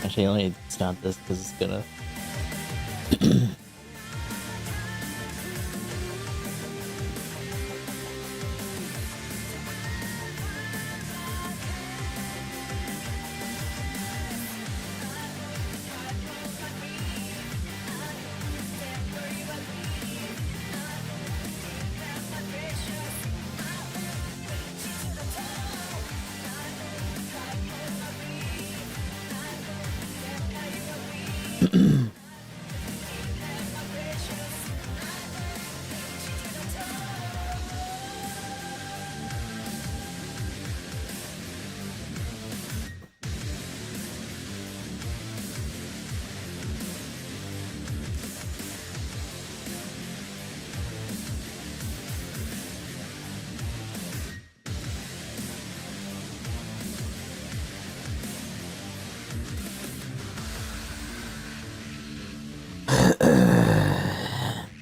Actually, let me stop this because it's gonna.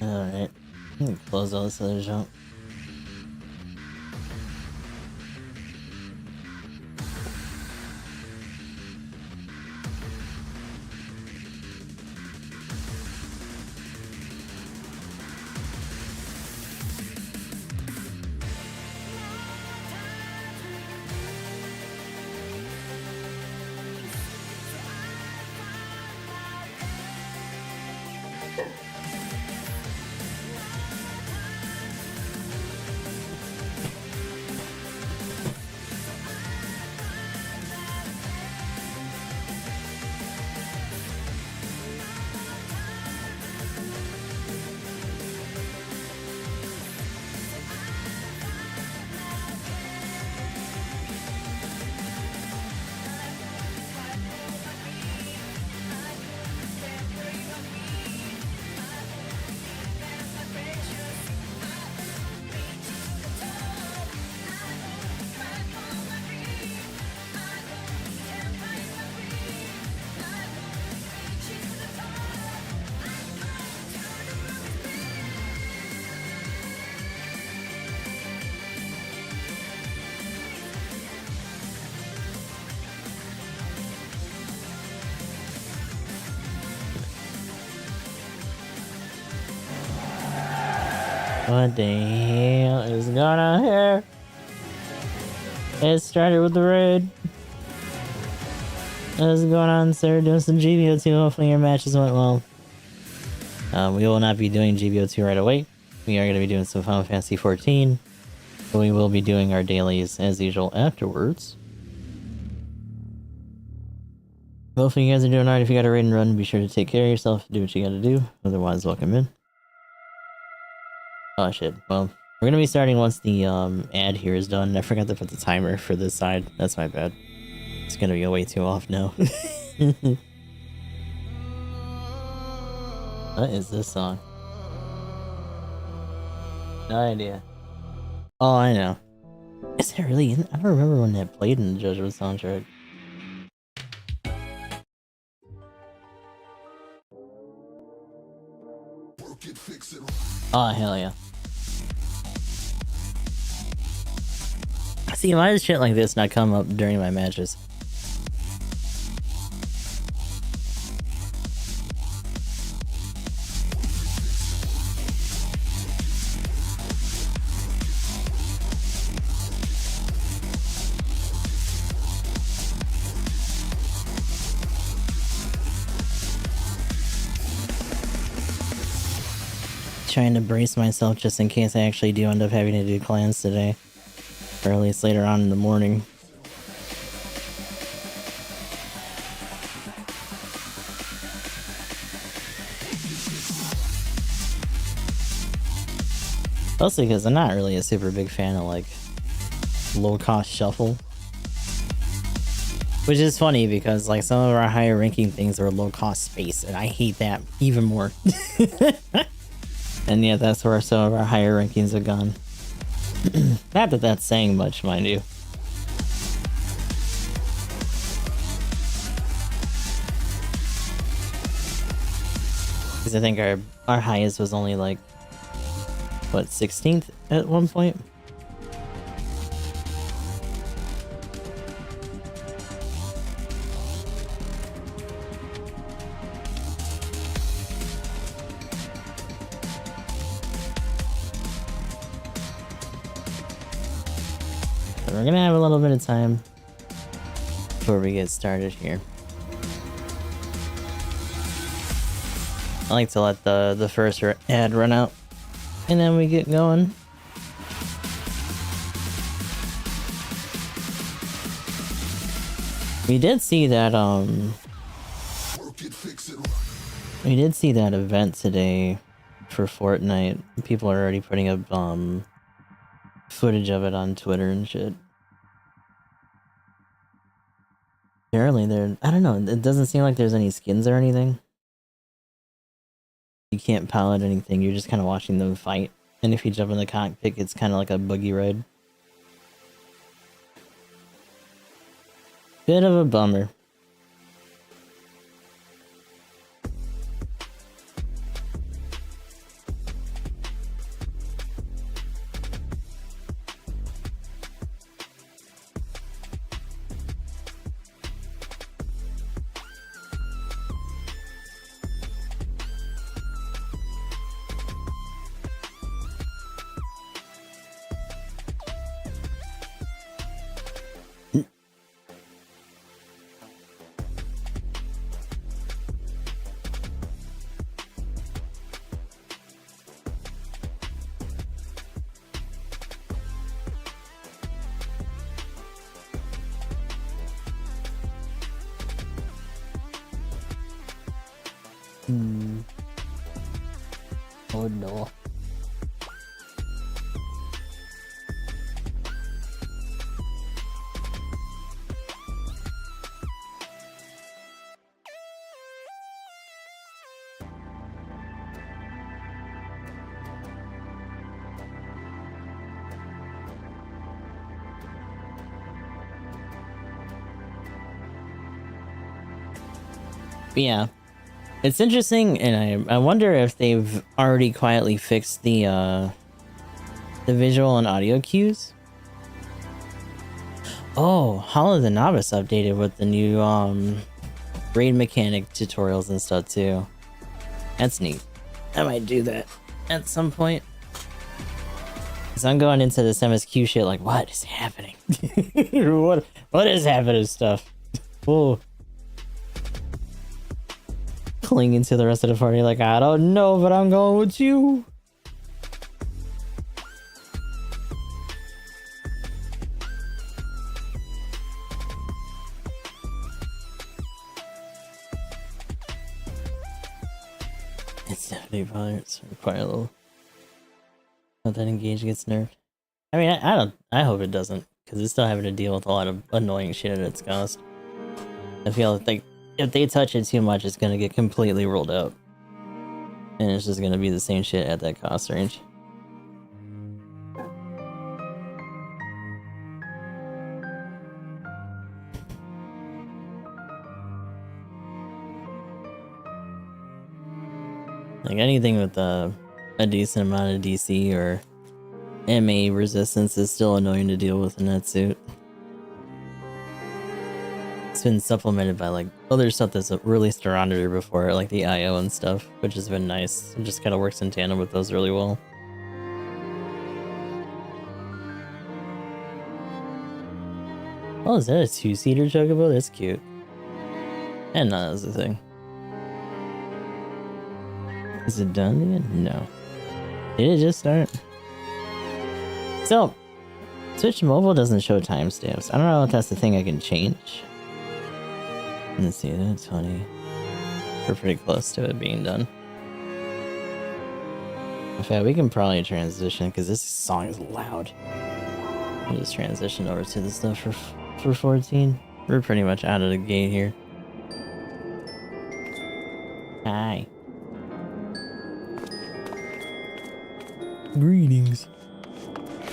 Alright. Close all this other junk. What the hell is going on here? It started with the raid. What's going on, sir? Doing some GBO2. Hopefully your matches went well. We will not be doing GBO2 right away. We are going to be doing some Final Fantasy XIV. But we will be doing our dailies as usual afterwards. Hopefully you guys are doing alright. If you got a raid and run, be sure to take care of yourself. Do what you gotta do. Otherwise, welcome in. Oh shit. Well, we're gonna be starting once the ad here is done. I forgot to put the timer for this side. That's my bad. It's gonna be way too off now. What is this song? No idea. Oh, I know. Is that really in? I don't remember when that played in the JoJo soundtrack. Oh, hell yeah. See, why does shit like this not come up during my matches? Trying to brace myself just in case I actually do end up having to do clans today. Or at least later on in the morning. Mostly because I'm not really a super big fan of like low-cost shuffle. Which is funny because like some of our higher ranking things are low-cost space and I hate that even more. And yeah, that's where some of our higher rankings have gone. Not that that's saying much, mind you. Because I think our highest was only like what, 16th at one point? So we're gonna have a little bit of time before we get started here. I like to let the first ad run out, and then we get going. We did see that we did see that event today for Fortnite. People are already putting up footage of it on Twitter and shit. Apparently there, I don't know, it doesn't seem like there's any skins or anything. You can't pilot anything, you're just kind of watching them fight. And if you jump in the cockpit, it's kind of like a buggy ride. Bit of a bummer. Oh no. Yeah. It's interesting, and I wonder if they've already quietly fixed the visual and audio cues. Oh, Hollow the Novice updated with the new raid mechanic tutorials and stuff too. That's neat. I might do that at some point. Cause I'm going into this MSQ shit like, what is happening? what is happening stuff? Whoa. Clinging to the rest of the party like, I don't know, but I'm going with you. It's definitely probably quite a little. Not that Engage gets nerfed. I mean, I hope it doesn't, because it's still having to deal with a lot of annoying shit at its cost. I feel like if they touch it too much, it's gonna get completely rolled out. And it's just gonna be the same shit at that cost range. Like anything with a decent amount of DC or MA resistance is still annoying to deal with in that suit. It's been supplemented by like other stuff that's released around it before, like the IO and stuff, which has been nice. It just kind of works in tandem with those really well. Oh, is that a two-seater chocobo? That's cute. And that was the thing. Is it done yet? No. Did it just start? So, Switch Mobile doesn't show timestamps. I don't know if that's the thing I can change. Let's see, that's 20. We're pretty close to it being done. In fact, we can probably transition, because this song is loud. We'll just transition over to the stuff for 14. We're pretty much out of the gate here. Hi. Greetings.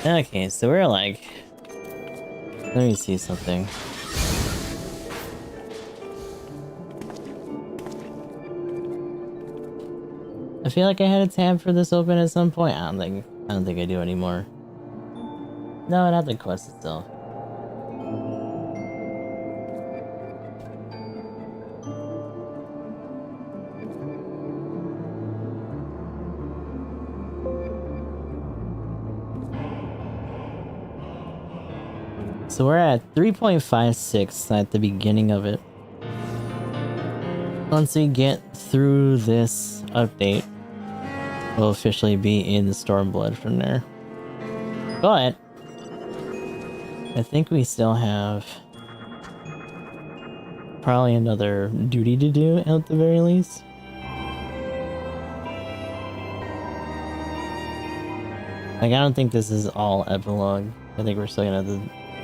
Okay, so we're like... Let me see something. I feel like I had a tab for this open at some point. I don't think I don't think I do anymore. No, not the quest itself. So we're at 3.56 at the beginning of it. Once we get through this update, we'll officially be in Stormblood from there. But I think we still have probably another duty to do at the very least. Like, I don't think this is all epilogue. I think we're still gonna have to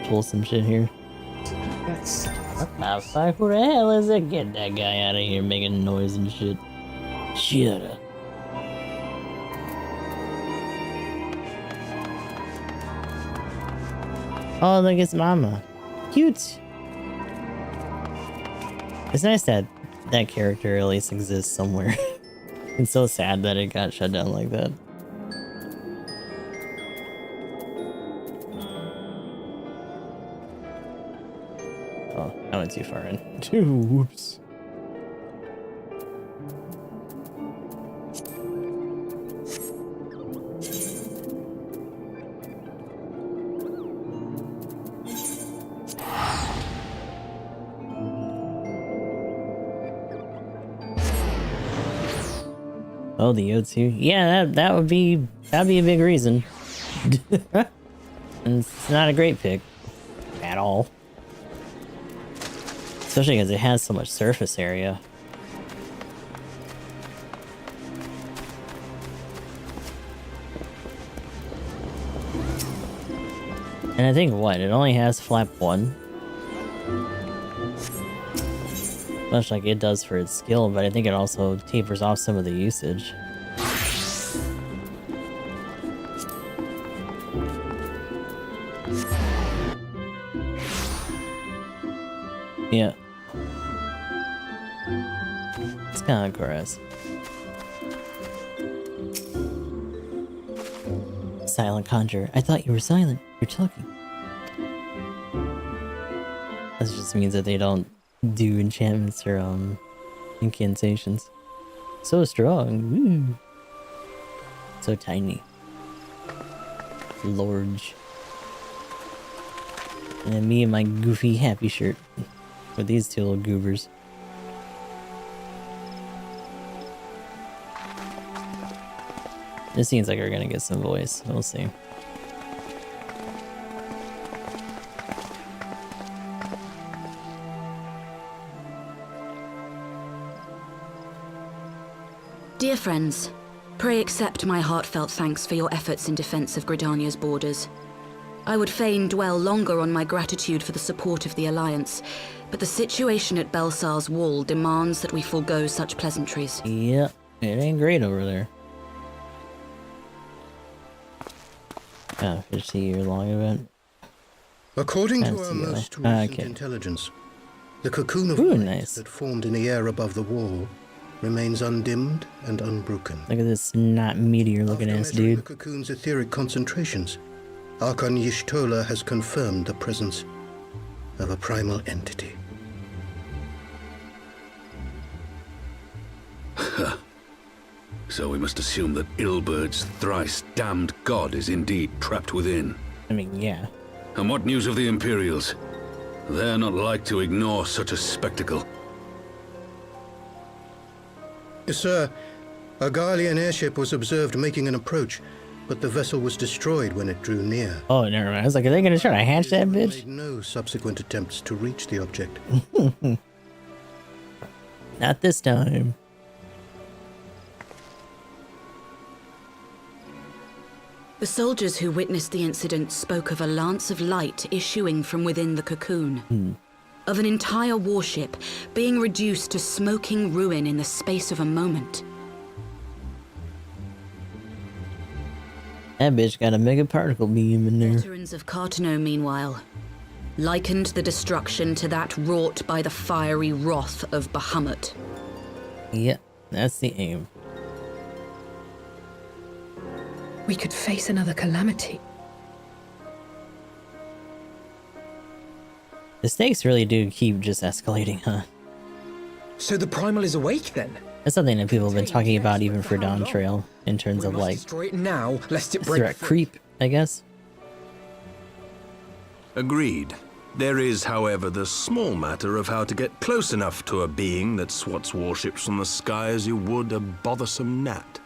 pull some shit here. What the fuck? Where the hell is it? Get that guy out of here making noise and shit. Shut up. Oh, look, it's Mama. Cute. It's nice that that character at least exists somewhere. It's so sad that it got shut down like that. Oh, I went too far in. Whoops. Oh, the O2. Yeah, that'd be a big reason. And it's not a great pick at all. Especially because it has so much surface area. And I think what? It only has flap 1. Much like it does for its skill, but I think it also tapers off some of the usage. Yeah. It's kind of gross. Silent conjure. I thought you were silent. You're talking. That just means that they don't do enchantments or incantations. So strong. Woo. So tiny. Large. And then me and my goofy happy shirt with these two little goobers. This seems like we're gonna get some voice. We'll see. Dear friends, pray accept my heartfelt thanks for your efforts in defense of Gridania's borders. I would fain dwell longer on my gratitude for the support of the Alliance, but the situation at Belsar's Wall demands that we forego such pleasantries. Yep, it ain't great over there. Oh, 50-year-long event. According to our most recent intelligence, the cocoon of light that formed in the air above the wall remains undimmed and unbroken. Look at this not meteor-looking ass dude. The cocoon's etheric concentrations, Archon Y'shtola has confirmed the presence of a primal entity. So we must assume that Ilbert's thrice-damned god is indeed trapped within. I mean, yeah. And what news of the Imperials? They're not like to ignore such a spectacle. Sir, a Garlean airship was observed making an approach, but the vessel was destroyed when it drew near. Oh, never mind. I was like, are they gonna try to hatch that bitch? Made no subsequent attempts to reach the object. Not this time. The soldiers who witnessed the incident spoke of a lance of light issuing from within the cocoon. Of an entire warship being reduced to smoking ruin in the space of a moment. That bitch got a mega particle beam in there. Veterans of Cartano, meanwhile, likened the destruction to that wrought by the fiery wrath of Bahamut. Yep, that's the aim. We could face another calamity. The stakes really do keep just escalating, huh? So the primal is awake then? That's something that people have been talking about even for Dawn Trail, in terms of like destroy it now, lest it break threat creep, I guess. Agreed. There is, however, the small matter of how to get close enough to a being that swats warships from the sky as you would a bothersome gnat.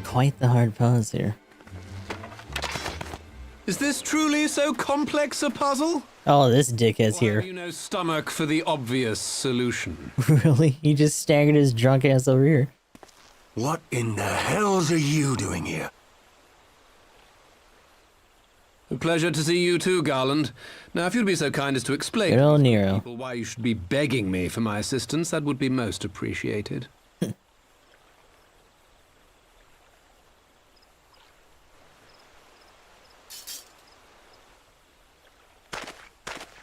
Quite the hard pause here. Is this truly so complex a puzzle? Oh, this dickhead's Or here. have you no stomach for the obvious solution? Really? He just staggered his drunk ass over here. What in the hells are you doing here? A pleasure to see you too, Garland. Now, if you'd be so kind as to explain Good old to Nero. people why you should be begging me for my assistance, that would be most appreciated.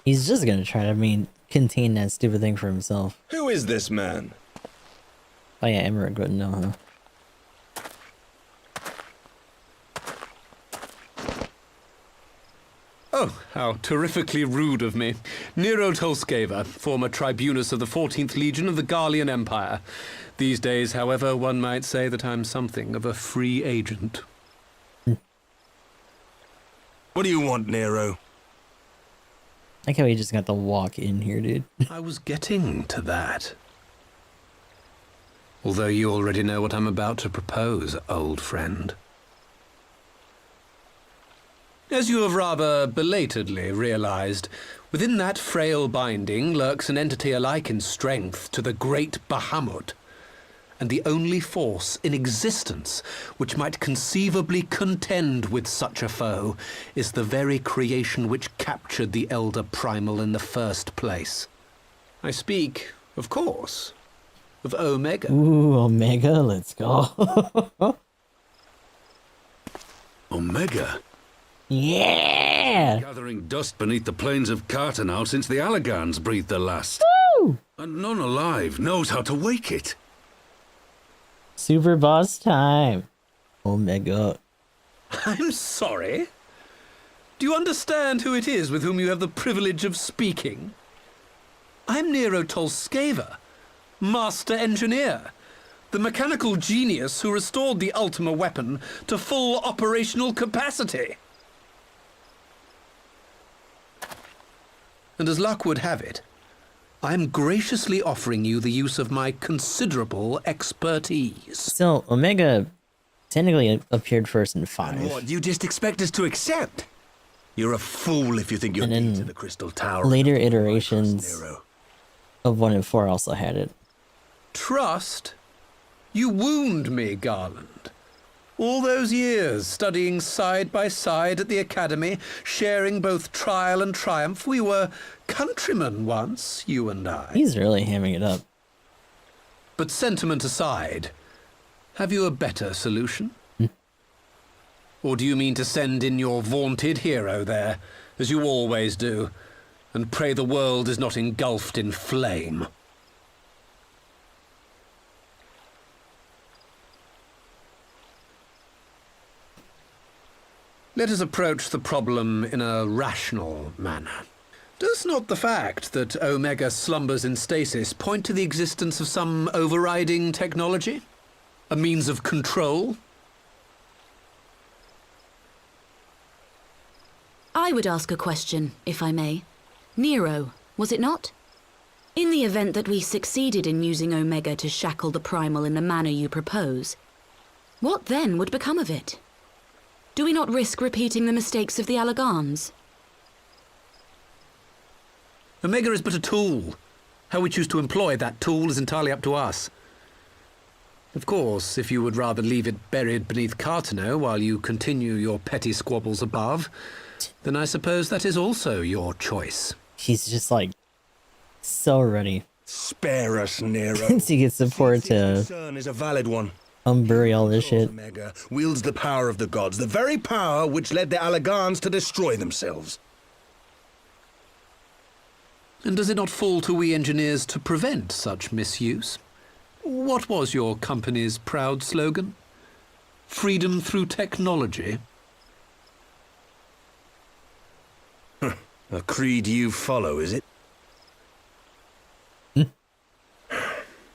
He's just gonna try to, contain that stupid thing for himself. Who is this man? Oh yeah, Emmerich wouldn't know, huh? Oh, how terrifically rude of me. Nero Tolskeva, former tribunus of the 14th Legion of the Garlean Empire. These days, however, one might say that I'm something of a free agent. What do you want, Nero? I like how he just got to walk in here, dude. I was getting to that. Although you already know what I'm about to propose, old friend. As you have rather belatedly realized, within that frail binding lurks an entity alike in strength to the great Bahamut, and the only force in existence which might conceivably contend with such a foe is the very creation which captured the Elder Primal in the first place. I speak, of course, of Omega. Ooh, Omega, let's go. Omega? Yeah! Gathering dust beneath the plains of Cartanau since the Allegans breathed their last. Woo! And none alive knows how to wake it. Super boss time. Omega. I'm sorry. Do you understand who it is with whom you have the privilege of speaking? I'm Nero Tolskeva, Master Engineer, the mechanical genius who restored the Ultima weapon to full operational capacity. And as luck would have it, I'm graciously offering you the use of my considerable expertise. So, Omega technically appeared first in 5. And what, you just expect us to accept? You're a fool if you think you're And key then to the Crystal Tower. later Trust iterations Nero. of 1 and 4 also had it. Trust? You wound me, Garland. All those years, studying side by side at the academy, sharing both trial and triumph, we were countrymen once, you and I. He's really hamming it up. But sentiment aside, have you a better solution? Or do you mean to send in your vaunted hero there, as you always do, and pray the world is not engulfed in flame? Let us approach the problem in a rational manner. Does not the fact that Omega slumbers in stasis point to the existence of some overriding technology? A means of control? I would ask a question, if I may. Nero, was it not? In the event that we succeeded in using Omega to shackle the Primal in the manner you propose, what then would become of it? Do we not risk repeating the mistakes of the Allegans? Omega is but a tool. How we choose to employ that tool is entirely up to us. Of course, if you would rather leave it buried beneath Cartanau while you continue your petty squabbles above, then I suppose that is also your choice. He's just like so ready Spare us, Nero. to get support Your to concern is a valid one. unbury all this shit. Omega wields the power of the gods, the very power which led the Allagans to destroy themselves. And does it not fall to we engineers to prevent such misuse? What was your company's proud slogan? Freedom through technology? A creed you follow, is it?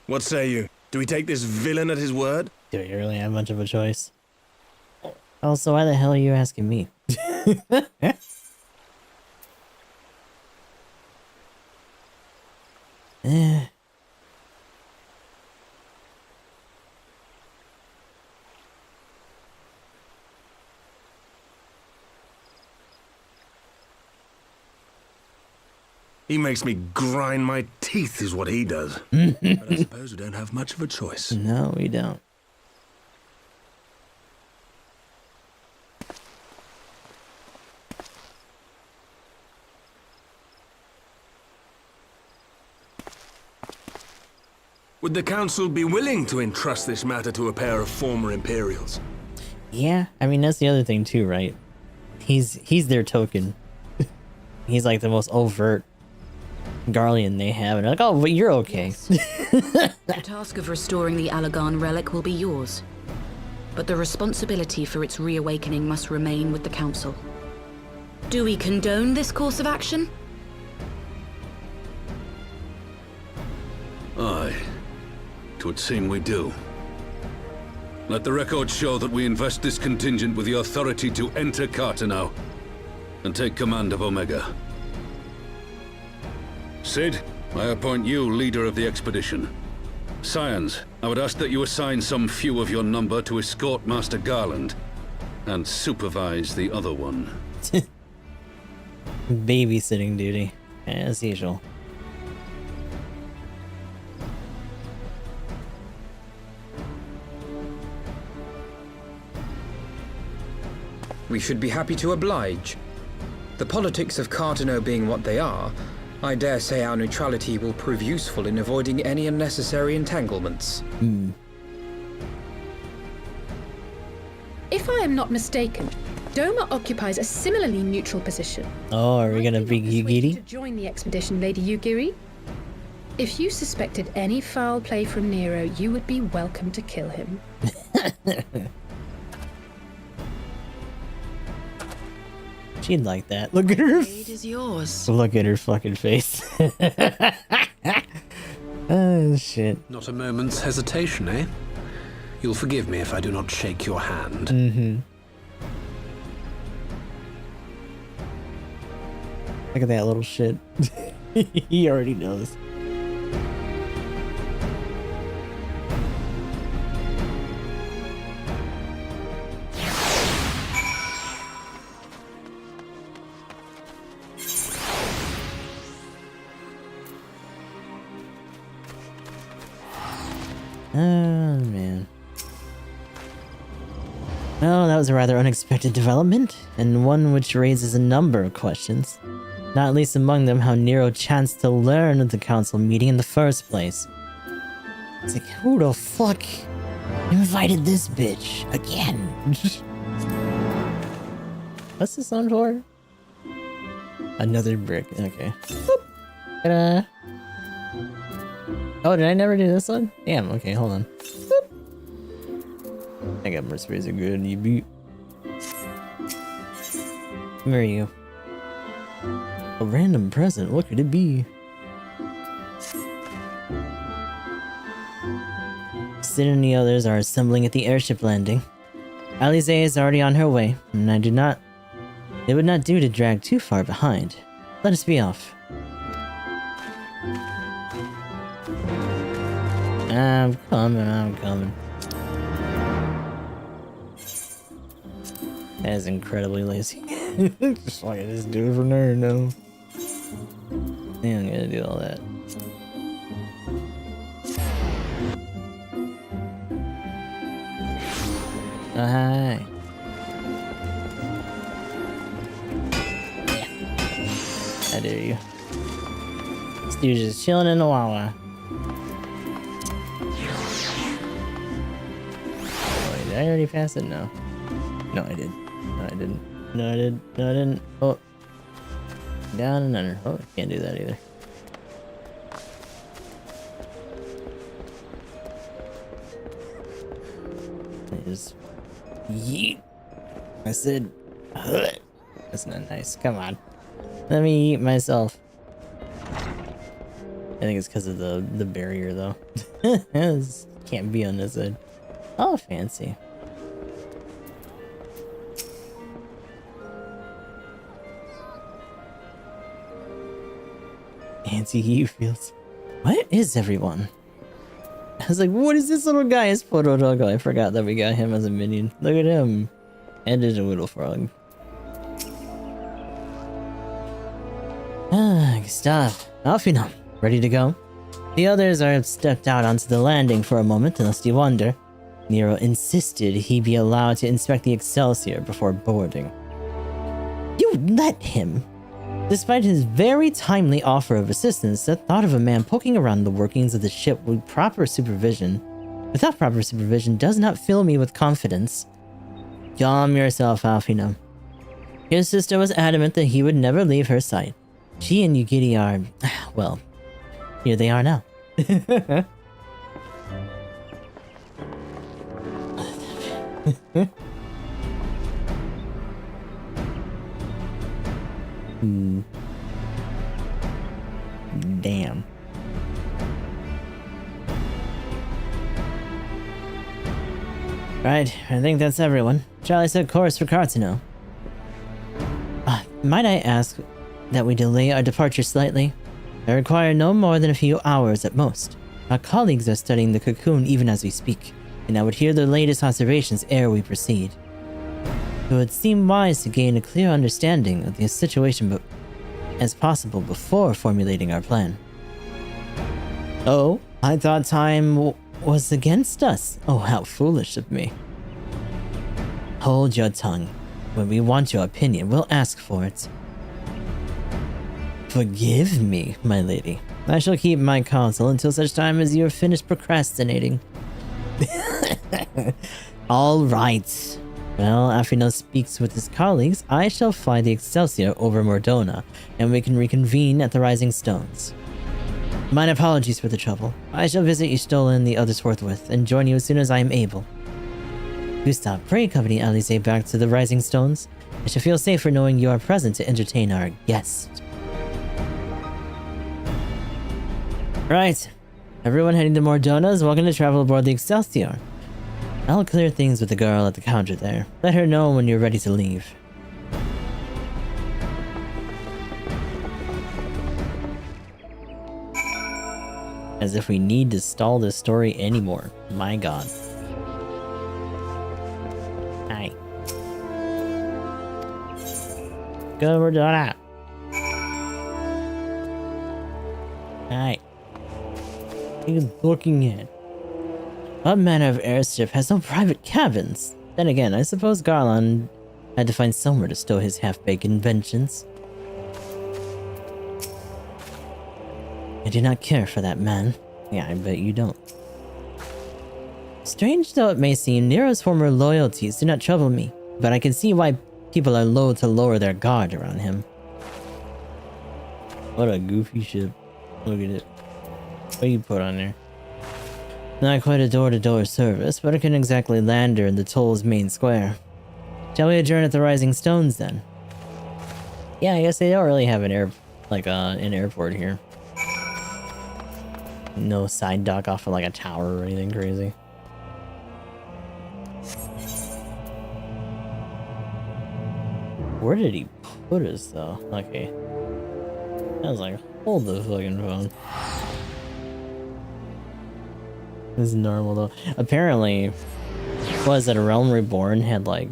What say you? Do we take this villain at his word? Do you really have much of a choice? Also, why the hell are you asking me? He makes me grind my teeth, is what he does. But I suppose we don't have much of a choice. No, we don't. Would the council be willing to entrust this matter to a pair of former Imperials? Yeah, I mean, that's the other thing too, right? He's their token. He's like the most overt Garlean they have, and they're like, oh, but you're okay. The task of restoring the Allagan relic will be yours. But the responsibility for its reawakening must remain with the Council. Do we condone this course of action? Aye. It would seem we do. Let the record show that we invest this contingent with the authority to enter Carteneau and take command of Omega. Sid, I appoint you leader of the expedition. Scions, I would ask that you assign some few of your number to escort Master Garland and supervise the other one. Babysitting duty, as usual. We should be happy to oblige. The politics of Carteneau being what they are, I dare say our neutrality will prove useful in avoiding any unnecessary entanglements. If I am not mistaken, Doma occupies a similarly neutral position. Oh, are we gonna be Might you not persuade you to Yugiri? join the expedition, Lady Yugiri? If you suspected any foul play from Nero, you would be welcome to kill him. She'd like that. Look at her. It is yours. Look at her fucking face. Oh, shit. Not a moment's hesitation, eh? You'll forgive me if I do not shake your hand. Mm-hmm. Look at that little shit. He already knows. Oh, man. Well, that was a rather unexpected development, and one which raises a number of questions. Not least among them how Nero chanced to learn of the council meeting in the first place. It's like, who the fuck invited this bitch again? What's this on for? Another brick, okay. Boop. Ta-da. Oh, did I never do this one? Damn, okay, hold on. Boop. I got more space than good, you beat. Where are you? A random present, what could it be? Sid and the others are assembling at the airship landing. Alize is already on her way, and it would not do to drag too far behind. Let us be off. I'm coming. That is incredibly lazy. Just like I just do it from there, no. Yeah, I'm gonna do all that. Oh, hi. Yeah. I dare you. This dude's just chilling in the Wawa. Did I already pass it? No. No, I did. No, I didn't. No, I did. No, I didn't. Oh. Down and under. Oh, can't do that either. I just yeet. I said, ugh. That's not nice. Come on. Let me eat myself. I think it's because of the barrier though. This can't be on this side. Oh, fancy. Fancy he feels. What is everyone? I was like, what is this little guy? His photo dog. I forgot that we got him as a minion. Look at him. And there's a little frog. Ah, Gustav. Off you know. Ready to go? The others are stepped out onto the landing for a moment, unless you wonder. Nero insisted he be allowed to inspect the Excelsior before boarding. You let him? Despite his very timely offer of assistance, the thought of a man poking around the workings of the ship without proper supervision does not fill me with confidence. Calm yourself, Alfino. His sister was adamant that he would never leave her sight. She and Yugiri are, well, here they are now. Damn. Right, I think that's everyone. Charlie set course for Cartano. Might I ask that we delay our departure slightly? I require no more than a few hours at most. Our colleagues are studying the cocoon even as we speak, and I would hear their latest observations ere we proceed. It would seem wise to gain a clear understanding of the situation as possible before formulating our plan. Oh, I thought time was against us. Oh, how foolish of me. Hold your tongue. When we want your opinion, we'll ask for it. Forgive me, my lady. I shall keep my counsel until such time as you are finished procrastinating. All right. Well, after Afino speaks with his colleagues, I shall fly the Excelsior over Mordona, and we can reconvene at the Rising Stones. Mine apologies for the trouble. I shall visit Y'shtola and the others forthwith, and join you as soon as I am able. Gustav, pray accompany Alize back to the Rising Stones. I shall feel safer knowing you are present to entertain our guest. Right. Everyone heading to Mordona is welcome to travel aboard the Excelsior. I'll clear things with the girl at the counter there. Let her know when you're ready to leave. As if we need to stall this story anymore. My god. Hi. Go, Mordona. Hi. What are you looking at? What manner of airship has no private cabins? Then again, I suppose Garland had to find somewhere to stow his half-baked inventions. I do not care for that man. Yeah, I bet you don't. Strange though it may seem, Nero's former loyalties do not trouble me, but I can see why people are loath to lower their guard around him. What a goofy ship. Look at it. What do you put on there? Not quite a door-to-door service, but I couldn't exactly land her in the toll's main square. Shall we adjourn at the Rising Stones then? Yeah, I guess they don't really have an an airport here. No side dock off of like a tower or anything crazy. Where did he put us though? Okay. I was like, hold the fucking phone. This is normal though. Apparently, was that Realm Reborn had like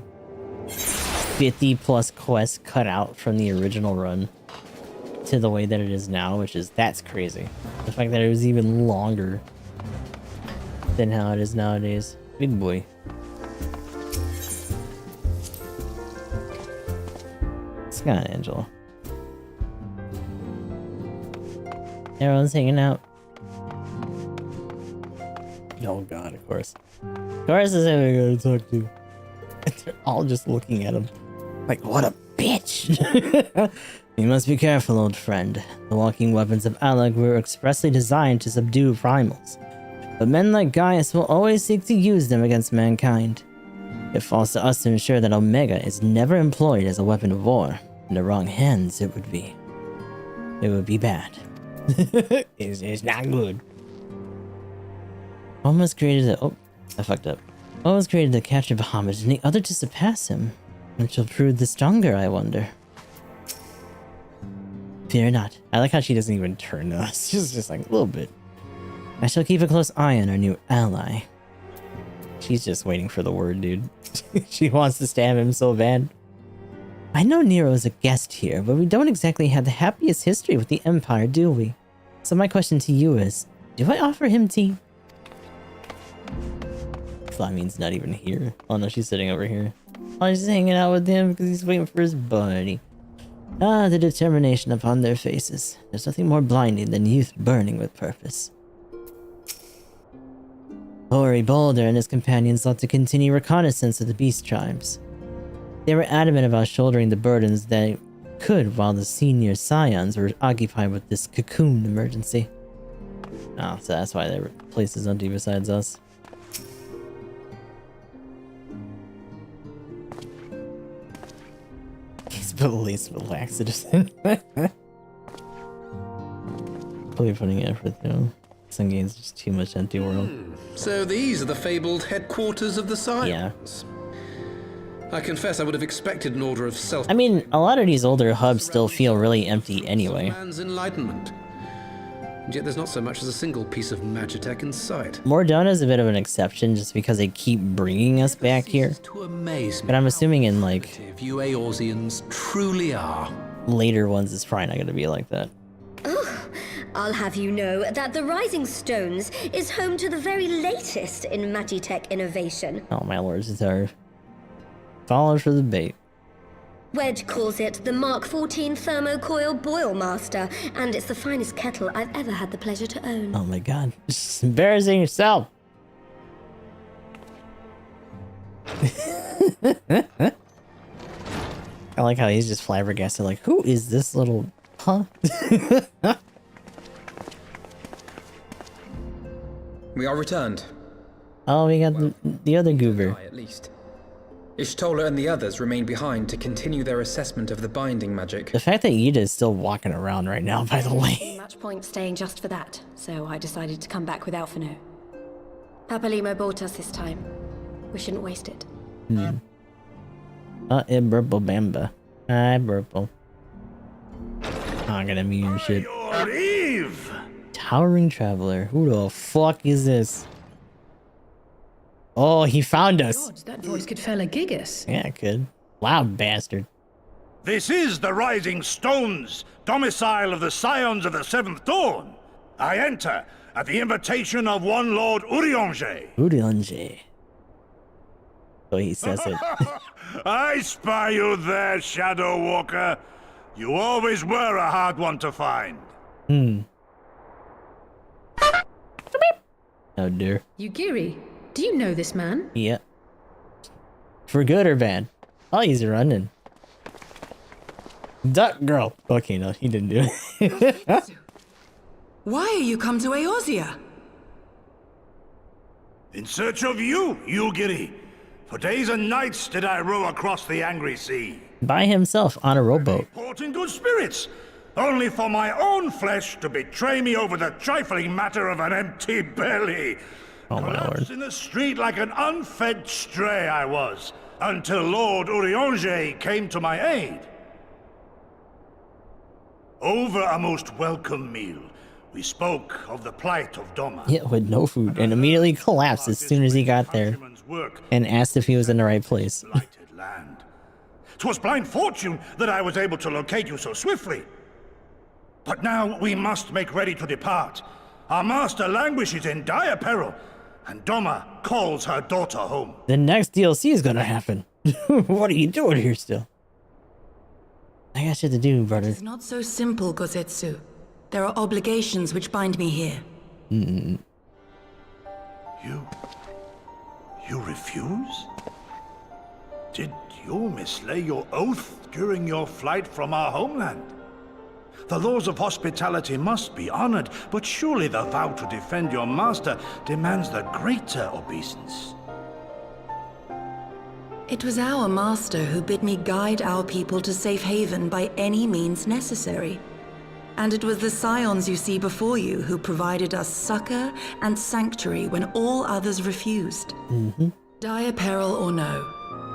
50 plus quests cut out from the original run to the way that it is now, that's crazy. The fact that it was even longer than how it is nowadays. Big boy. Scott Angela. Everyone's hanging out. Oh god, of course. Of course is who we gotta talk to. They're all just looking at him. Like, what a bitch! You must be careful, old friend. The walking weapons of Allah were expressly designed to subdue primals. But men like Gaius will always seek to use them against mankind. It falls to us to ensure that Omega is never employed as a weapon of war. In the wrong hands, it would be bad. It's not good. One was created to... Oh, I fucked up. One was created to capture Bahamut, and the other to surpass him. Which will prove the stronger, I wonder. Fear not. I like how she doesn't even turn to us. She's just like, a little bit. I shall keep a close eye on our new ally. She's just waiting for the word, dude. She wants to stab him so bad. I know Nero is a guest here, but we don't exactly have the happiest history with the Empire, do we? So my question to you is, do I offer him tea? Flamine's not even here. Oh no, she's sitting over here. Oh, she's hanging out with him because he's waiting for his buddy. Ah, the determination upon their faces. There's nothing more blinding than youth burning with purpose. Ori Boulder and his companions sought to continue reconnaissance of the beast tribes. They were adamant about shouldering the burdens they could while the senior scions were occupied with this cocoon emergency. Oh, so that's why their place is empty besides us. He's police with laxatives. Probably putting effort though. Some games just too much empty world. So these are the fabled headquarters of the Scions. Yeah. I confess I would have expected an order of self. I mean, a lot of these older hubs still feel really empty anyway. Man's enlightenment. And yet there's not so much as a single piece of magitech in sight. Mordona's a bit of an exception just because they keep bringing us back here. To amaze me But I'm assuming in like you Eorzeans truly are. later ones it's probably not going to be like that. I'll have you know that the Rising Stones is home to the very latest in magitech innovation. Oh my lords, it's our falling for the bait. Wedge calls it the Mark 14 Thermocoil Boil Master, and it's the finest kettle I've ever had the pleasure to own. Oh my god, just embarrassing yourself. I like how he's just flabbergasted, like, who is this little... Huh? We are returned. Oh, we got the other goober. At least. Ishtola and the others remain behind to continue their assessment of the binding magic. The fact that Ida is still walking around right now, by the way. Much point staying just for that, so I decided to come back with Alphino. Papalimo bought us this time. We shouldn't waste it. Burple Bamba. Hi, Burple. I'm gonna mute your shit. Eve! Towering Traveler. Who the fuck is this? Oh, he found us. God, that voice could fell a gigas. Yeah, it could. Loud bastard. This is the Rising Stones, domicile of the Scions of the Seventh Dawn. I enter at the invitation of one Lord Urianger. Urianger. So he says it. I spy you there, Shadow Walker. You always were a hard one to find. Oh dear. Yugiri, do you know this man? Yeah. For good or bad? Oh, he's running. Duck girl. Okay, no, he didn't do it. Why are you come to Eorzea? In search of you, Yugiri. For days and nights did I row across the angry sea. By himself on a rowboat. Reporting good spirits, only for my own flesh to betray me over the trifling matter of an empty belly. Oh my lord. In the street like an unfed stray I was, until Lord Urianger came to my aid. Over a most welcome meal, we spoke of the plight of Doma. Yeah, with no food, and immediately collapsed as soon as he got there, and asked if he was in the right place. 'Twas blind fortune that I was able to locate you so swiftly. But now we must make ready to depart. Our master languishes in dire peril, and Doma calls her daughter home. The next DLC is gonna happen. What are you doing here still? I got shit to do, brother. It's not so simple, Gozetsu. There are obligations which bind me here. You refuse? Did you mislay your oath during your flight from our homeland? The laws of hospitality must be honored, but surely the vow to defend your master demands the greater obeisance. It was our master who bid me guide our people to safe haven by any means necessary. And it was the scions you see before you who provided us succor and sanctuary when all others refused. Dire peril or no,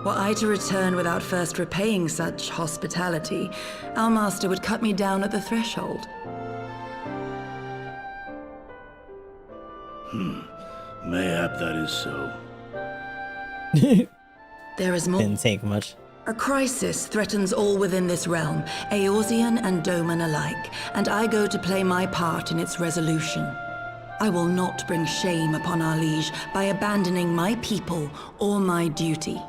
were I to return without first repaying such hospitality, our master would cut me down at the threshold. Mayhap that is so. There is more. Didn't take much. A crisis threatens all within this realm, Eorzean and Doman alike, and I go to play my part in its resolution. I will not bring shame upon our liege by abandoning my people or my duty.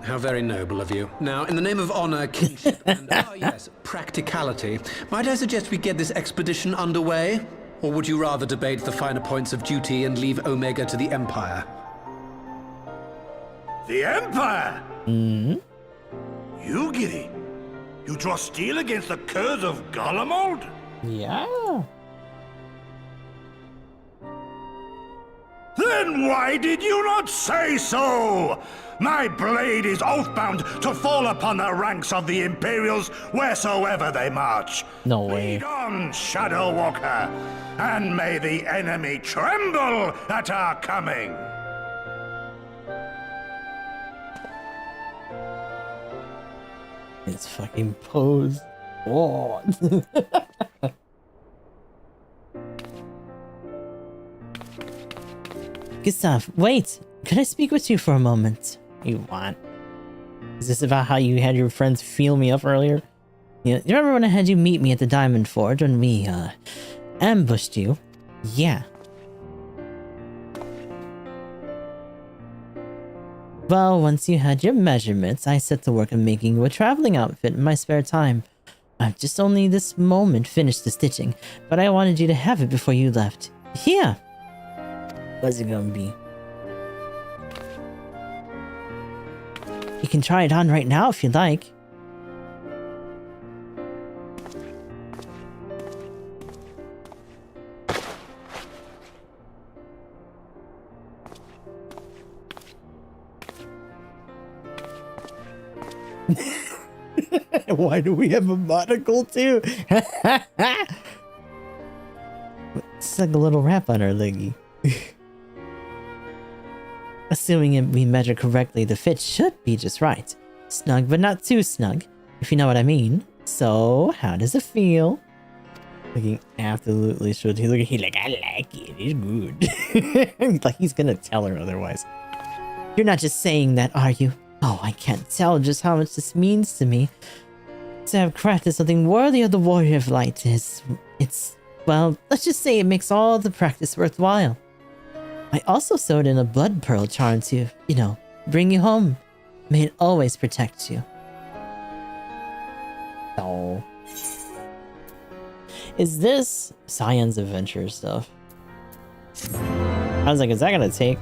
How very noble of you. Now, in the name of honor, kinship, and, yes, practicality, might I suggest we get this expedition underway? Or would you rather debate the finer points of duty and leave Omega to the Empire? The Empire? You, Giddy? You draw steel against the curse of Garlemald? Yeah. Then why did you not say so? My blade is oath-bound to fall upon the ranks of the Imperials wheresoever they march. No way. Lead on, Shadow Walker, and may the enemy tremble at our coming. His fucking pose. Whoa. Gustav, wait! Could I speak with you for a moment? You want? Is this about how you had your friends feel me up earlier? You remember when I had you meet me at the Diamond Forge when we, ambushed you? Yeah. Well, once you had your measurements, I set to work on making you a traveling outfit in my spare time. I've just only this moment finished the stitching, but I wanted you to have it before you left. Here! What's it gonna be? You can try it on right now if you'd like. Why do we have a monocle too? It's like a little wrap on our leggy. Assuming we measure correctly, the fit should be just right. Snug, but not too snug, if you know what I mean. So, how does it feel? Looking absolutely should. He's like, I like it. It's good. Like he's gonna tell her otherwise. You're not just saying that, are you? Oh, I can't tell just how much this means to me. To have crafted something worthy of the Warrior of Light it's, well, let's just say it makes all the practice worthwhile. I also sewed in a blood pearl charm to, you know, bring you home. May it always protect you. Oh. Is this Science Adventure stuff? I was like, is that gonna take?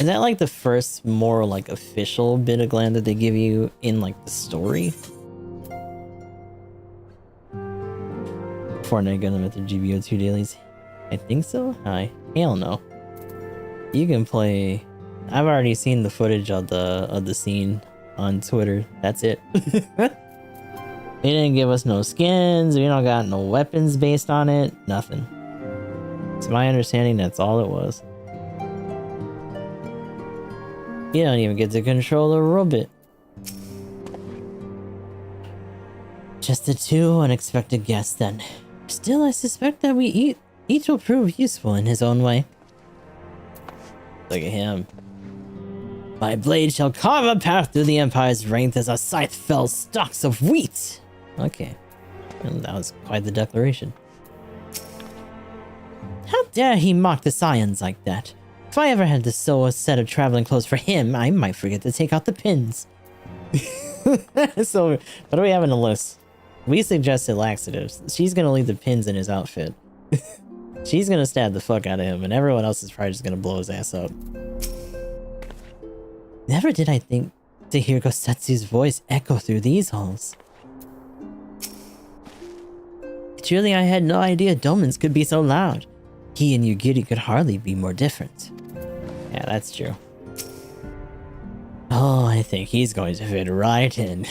Is that like the first more like official bit of glam that they give you in like the story? Fortnite got them at the GBO2 dailies. I think so? Hell no. You can play. I've already seen the footage of the scene on Twitter. That's it. They didn't give us no skins, we don't got no weapons based on it, nothing. To my understanding, that's all it was. You don't even get to control a robot. Just the two unexpected guests then. Still, I suspect that we each will prove useful in his own way. Look at him. My blade shall carve a path through the Empire's ranks as a scythe fells stalks of wheat. Okay. And that was quite the declaration. How dare he mock the Scions like that? If I ever had to sew a set of traveling clothes for him, I might forget to take out the pins. So, what do we have in the list? We suggested laxatives. She's gonna leave the pins in his outfit. She's gonna stab the fuck out of him, and everyone else is probably just gonna blow his ass up. Never did I think to hear Gosetsu's voice echo through these halls. Truly, I had no idea Domans could be so loud. He and Yugiri could hardly be more different. Yeah, that's true. Oh, I think he's going to fit right in.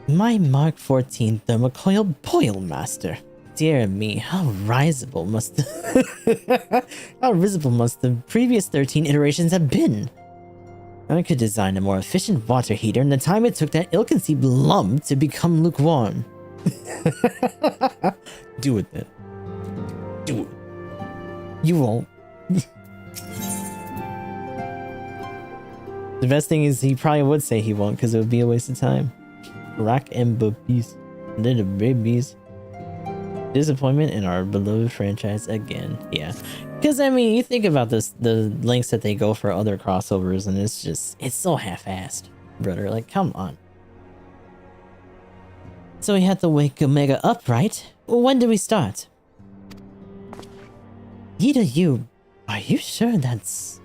My Mark 14 Thermocoil Boil Master. Dear me, how risible must the previous 13 iterations have been. I could design a more efficient water heater in the time it took that ill-conceived lump to become lukewarm. Do it then. Do it. You won't. The best thing is he probably would say he won't because it would be a waste of time. Rock and boobies. Little babies. Disappointment in our beloved franchise again. Yeah. Because, I mean, you think about this, the lengths that they go for other crossovers, and it's just, it's so half-assed, brother. Like, come on. So we had to wake Omega up, right? When do we start? Ida, are you sure that's...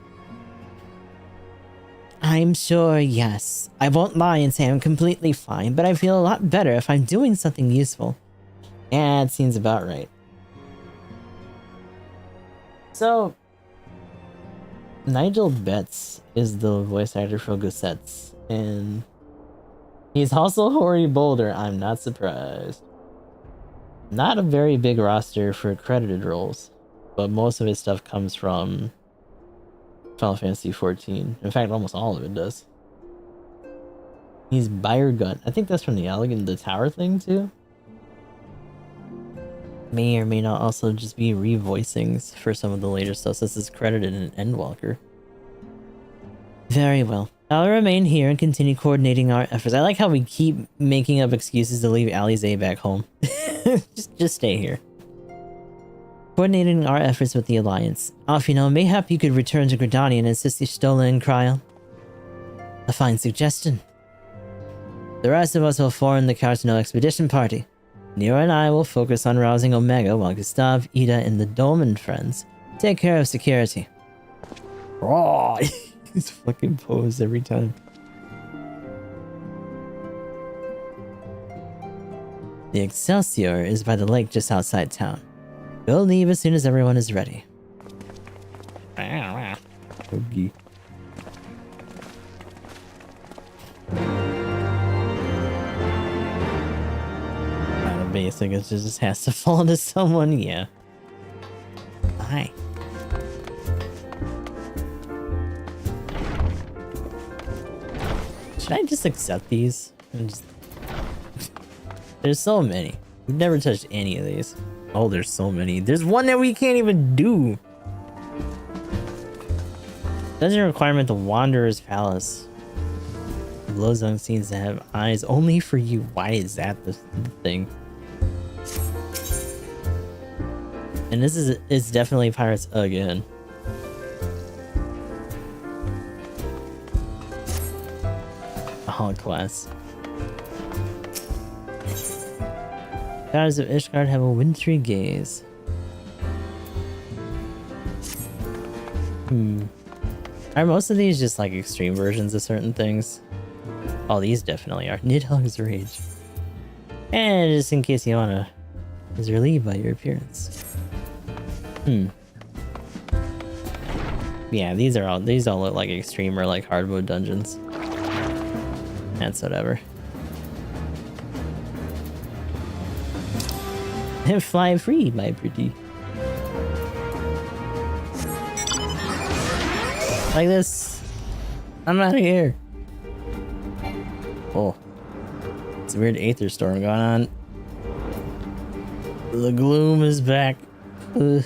I'm sure, yes. I won't lie and say I'm completely fine, but I feel a lot better if I'm doing something useful. Yeah, it seems about right. So, Nigel Betts is the voice actor for Gosetsu, and he's also Hori Boulder. I'm not surprised. Not a very big roster for credited roles, but most of his stuff comes from Final Fantasy XIV. In fact, almost all of it does. He's Bayergut. I think that's from the Tower thing too. May or may not also just be revoicings for some of the later stuff. This is credited in Endwalker. Very well. I'll remain here and continue coordinating our efforts. I like how we keep making up excuses to leave Alize back home. just stay here. Coordinating our efforts with the Alliance. Alfino, mayhap you could return to Gridania and assist Stola and Cryo. A fine suggestion. The rest of us will form the Cartano Expedition Party. Nero and I will focus on rousing Omega while Gustav, Ida, and the Dolmen friends take care of security. Oh, he's fucking posed every time. The Excelsior is by the lake just outside town. We'll leave as soon as everyone is ready. Okay. Basic, it just has to fall into someone, yeah. Hi. Should I just accept these? There's so many. We've never touched any of these. Oh, there's so many. There's one that we can't even do. Dungeon requirement, the Wanderer's Palace. Blowzone seems to have eyes only for you. Why is that the thing? And this is definitely pirates again. All class. Gods of Ishgard have a wintry gaze. Are most of these just like extreme versions of certain things? Oh, these definitely are. Nidhogg's Rage. And just in case you wanna is relieved by your appearance. Yeah, these all look like extreme or like hard mode dungeons. That's whatever. And fly free, my pretty. Like this. I'm out of here. Oh. It's a weird Aether storm going on. The gloom is back. Ugh.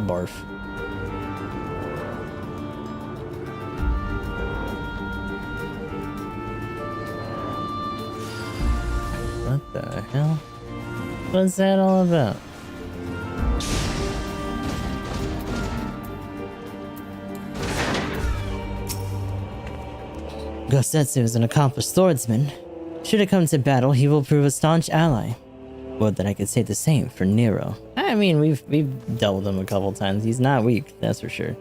Barf. What the hell? What's that all about? Gosetsu is an accomplished swordsman. Should it come to battle, he will prove a staunch ally. Would that I could say the same for Nero. I mean, we've dealt with him a couple times. He's not weak, that's for sure.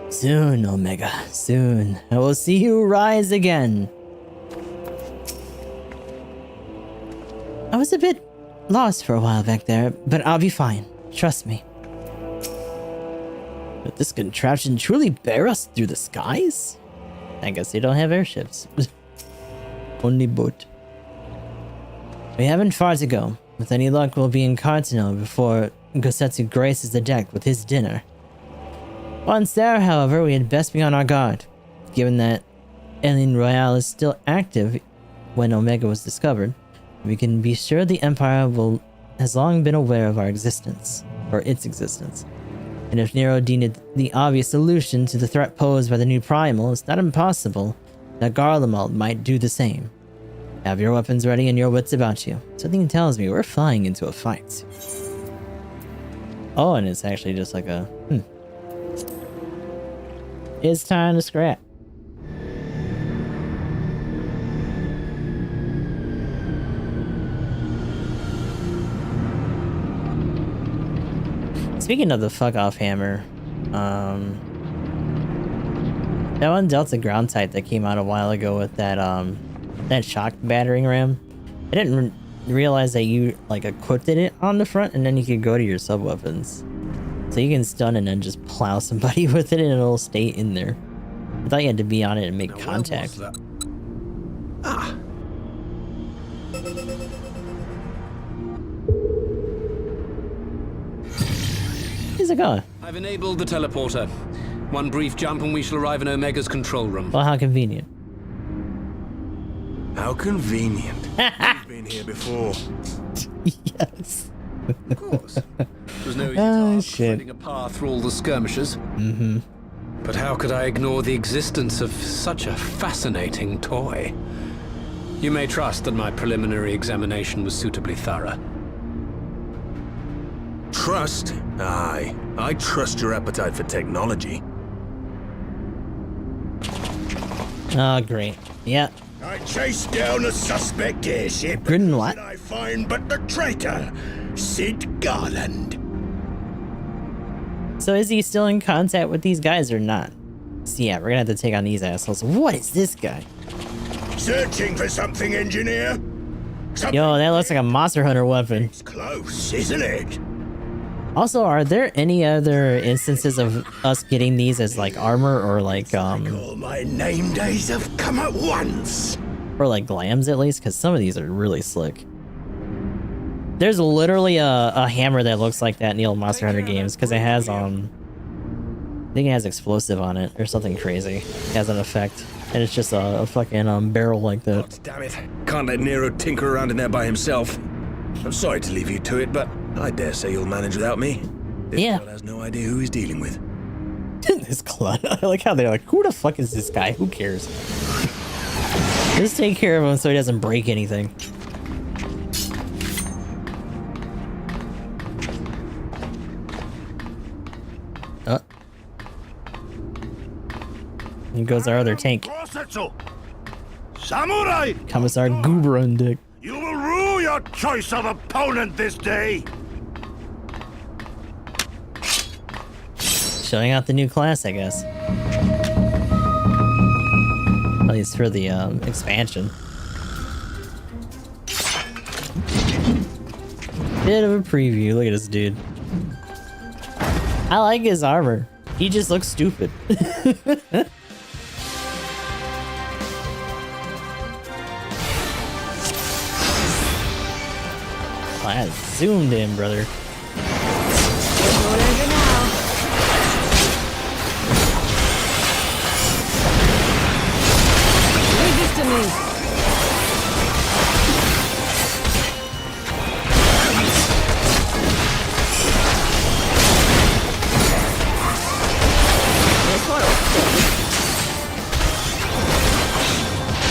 Soon, Omega, soon. I will see you rise again. I was a bit lost for a while back there, but I'll be fine. Trust me. But this contraption truly bear us through the skies? I guess they don't have airships. Only boat. We haven't far to go. With any luck, we'll be in Cartano before Gosetsu graces the deck with his dinner. Once there, however, we had best be on our guard. Given that Alien Royale is still active when Omega was discovered, we can be sure the Empire has long been aware of our existence, or its existence. And if Nero deemed it the obvious solution to the threat posed by the new Primal, it's not impossible that Garlemald might do the same. Have your weapons ready and your wits about you. Something tells me we're flying into a fight. Oh, and it's actually just like a... It's time to scrap. Speaking of the fuck off hammer, that one Delta ground type that came out a while ago with that that shock battering ram, I didn't realize that you like equipped it on the front and then you could go to your sub weapons, so you can stun and then just plow somebody with it and it'll stay in there. I thought you had to be on it and make contact. Ah. Where's it going? I've enabled the teleporter. One brief jump and we shall arrive in Omega's control room. Well, how convenient. How convenient. We've been here before. Yes. Of course. It was no easy task finding a path through all the skirmishes. Mm-hmm. But how could I ignore the existence of such a fascinating toy? You may trust that my preliminary examination was suitably thorough. Trust? Aye. I trust your appetite for technology. Oh, great. Yeah. I chased down a suspect airship. Good and what? Did I find but the traitor, Sid Garland. So is he still in contact with these guys or not? So yeah, we're gonna have to take on these assholes. What is this guy? Searching for something, engineer? Something. Yo, that looks like a Monster Hunter weapon. It's close, isn't it? Also, are there any other instances of us getting these as like armor or like All my name days have come at once. or like glams at least? Because some of these are really slick. There's literally a hammer that looks like that in the old Monster Hunter games because it has I think it has explosive on it or something crazy. It has an effect, and it's just a fucking barrel like that. God damn it! Can't let Nero tinker around in there by himself. I'm sorry to leave you to it, but I dare say you'll manage without me. This girl has no idea who he's dealing with. This clown. I like how they're like, who the fuck is this guy? Who cares? Just take care of him so he doesn't break anything. Here goes our other tank. Samurai! Commissar Gooberundick. You will rue your choice of opponent this day. Showing out the new class, I guess. At least for the expansion. Bit of a preview. Look at this dude. I like his armor. He just looks stupid. I zoomed in, brother.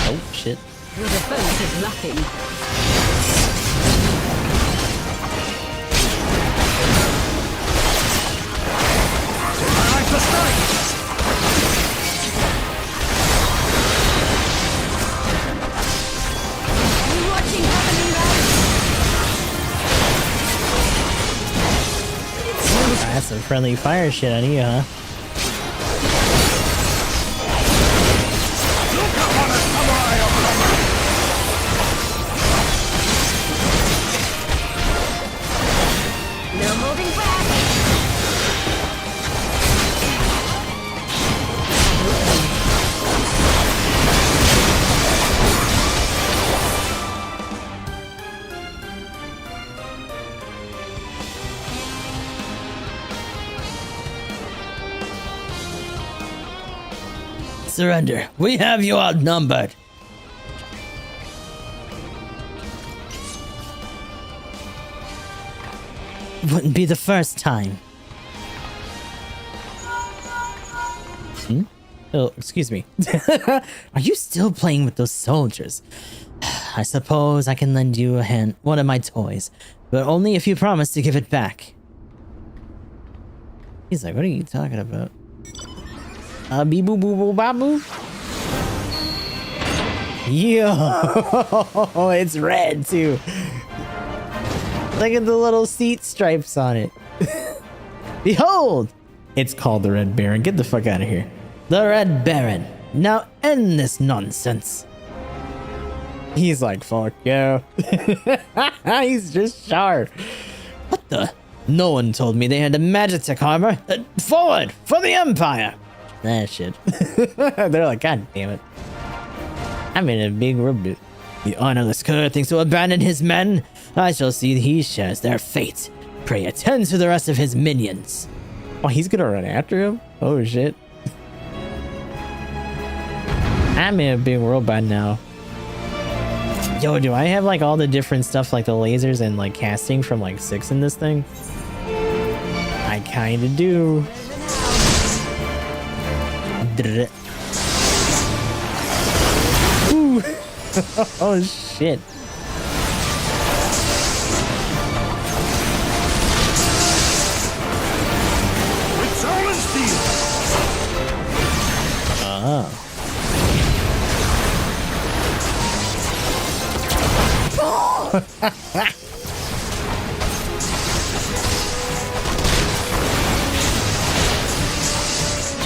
Oh shit. Your defense is lacking. friendly fire shit on you, huh? No holding back. Surrender. We have you outnumbered. Wouldn't be the first time. Oh, excuse me. Are you still playing with those soldiers? I suppose I can lend you a hand, one of my toys, but only if you promise to give it back. He's like, what are you talking about? Bee boo boo boo babu. Yo, it's red too. Look at the little seat stripes on it. Behold! It's called the Red Baron. Get the fuck out of here. The Red Baron. Now end this nonsense. He's like, fuck yeah. He's just sharp. What the? No one told me they had a Magitech armor. Forward for the Empire. That shit. They're like, god damn it. I'm in a big rubber. The honorless cur thinks to abandon his men. I shall see he shares their fate. Pray attend to the rest of his minions. Oh, he's gonna run after him? Oh shit. I'm in a big robot now. Yo, do I have like all the different stuff like the lasers and like casting from like 6 in this thing? I kinda do. Ooh. Oh shit. With soul and steel.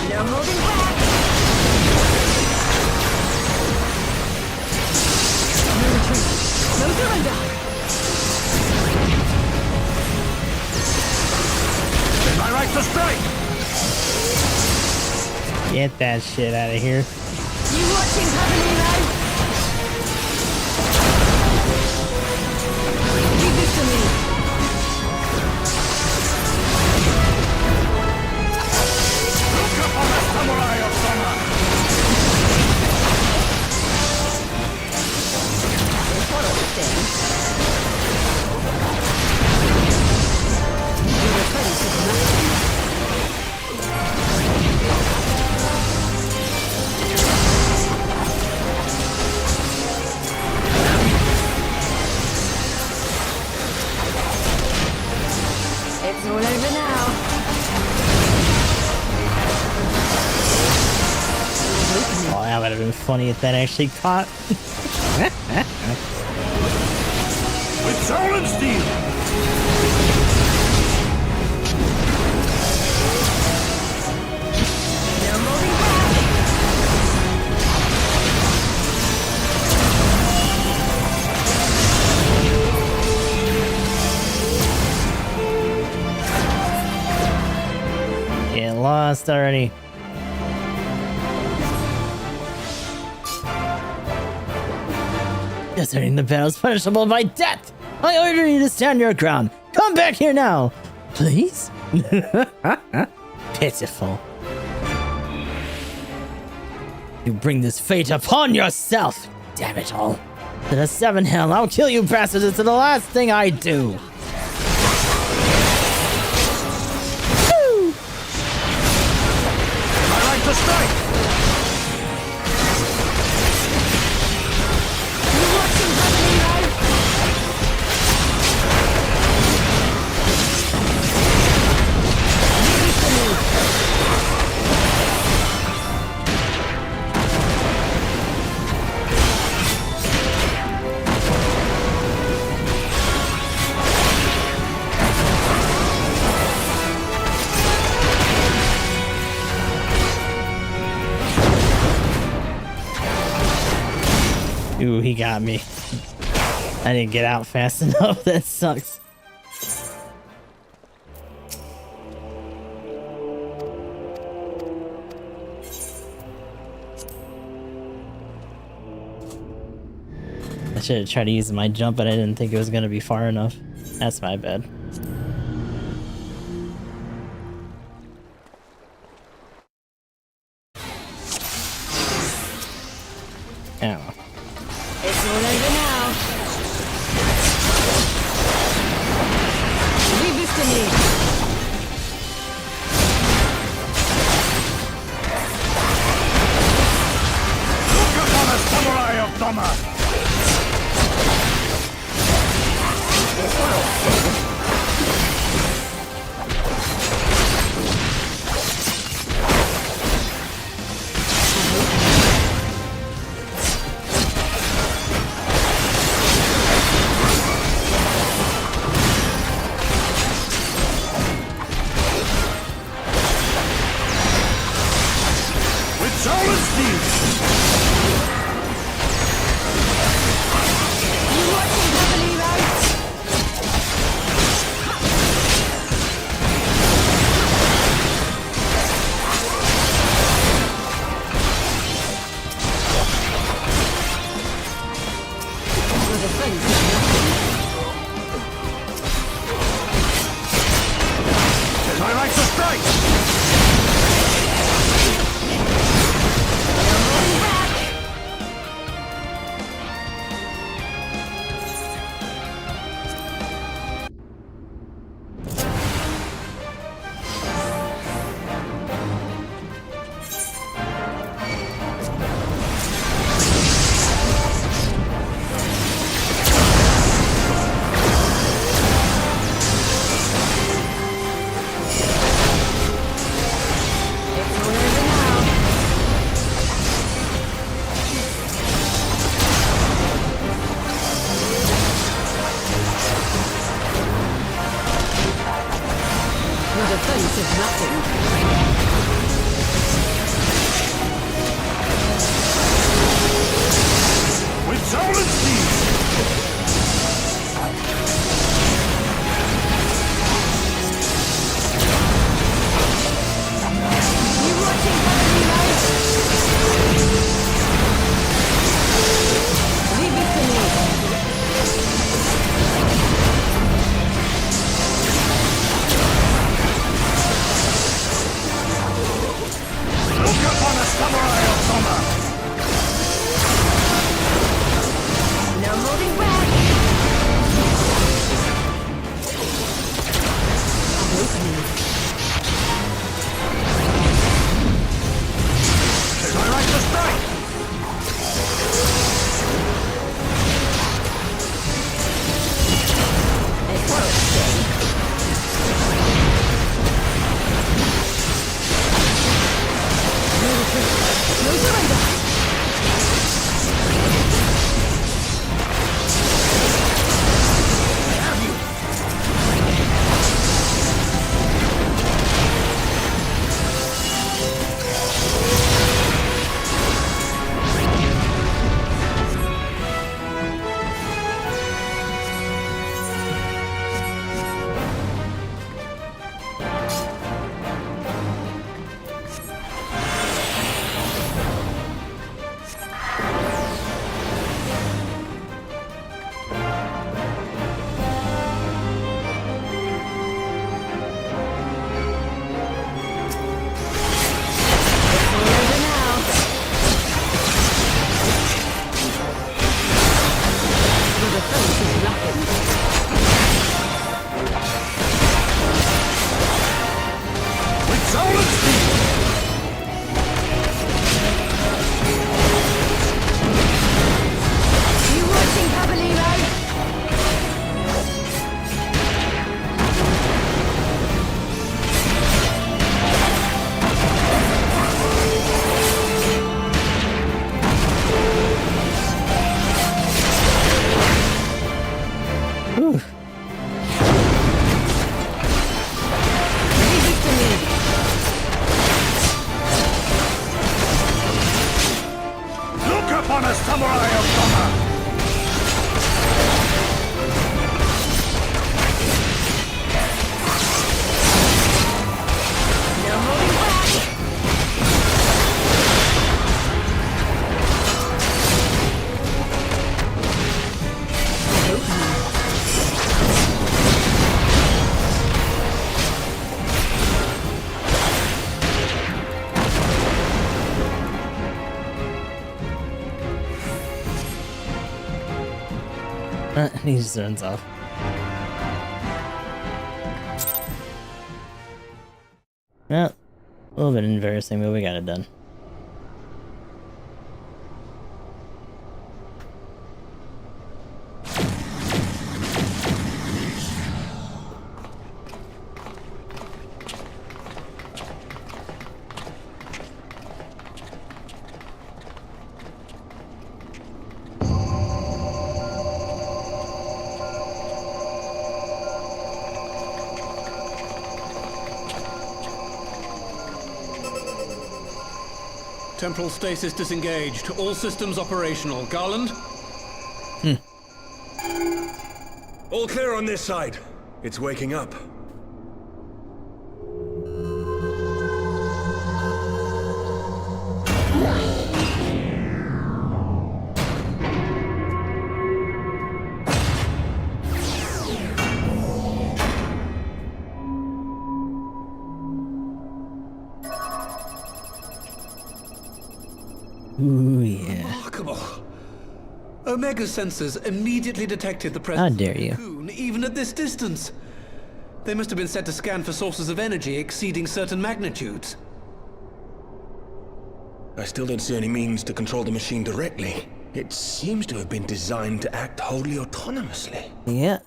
No holding back. No retreat. No surrender. It's my right to strike. Get that shit out of here. You watching, Paganino? Leave this to me. Look upon the samurai of summer. What a thing. It's all over now. Oh, that would have been funny if that actually caught. With soul and steel. No holding back. Get lost already. Deserting the battle is punishable by death. I order you to stand your ground. Come back here now, please. Pitiful. You bring this fate upon yourself. Damn it all. To the 7 hell, I'll kill you bastards. It's the last thing I do. Woo! My right to strike. You watching, Paganino? Leave this to me. Ooh, he got me. I didn't get out fast enough. That sucks. I should have tried to use my jump, but I didn't think it was going to be far enough. That's my bad. Ow. It's all over now. Leave this to me. Look upon a samurai of Doma! He just runs off. Well, a little bit embarrassing, but we got it done. Temporal stasis disengaged. All systems operational. Garland? All clear on this side. It's waking up. Ooh, yeah. Remarkable. Omega sensors immediately detected the presence How dare you. of the cocoon, even at this distance. They must have been set to scan for sources of energy exceeding certain magnitudes. I still don't see any means to control the machine directly. It seems to have been designed to act wholly autonomously. Yeah.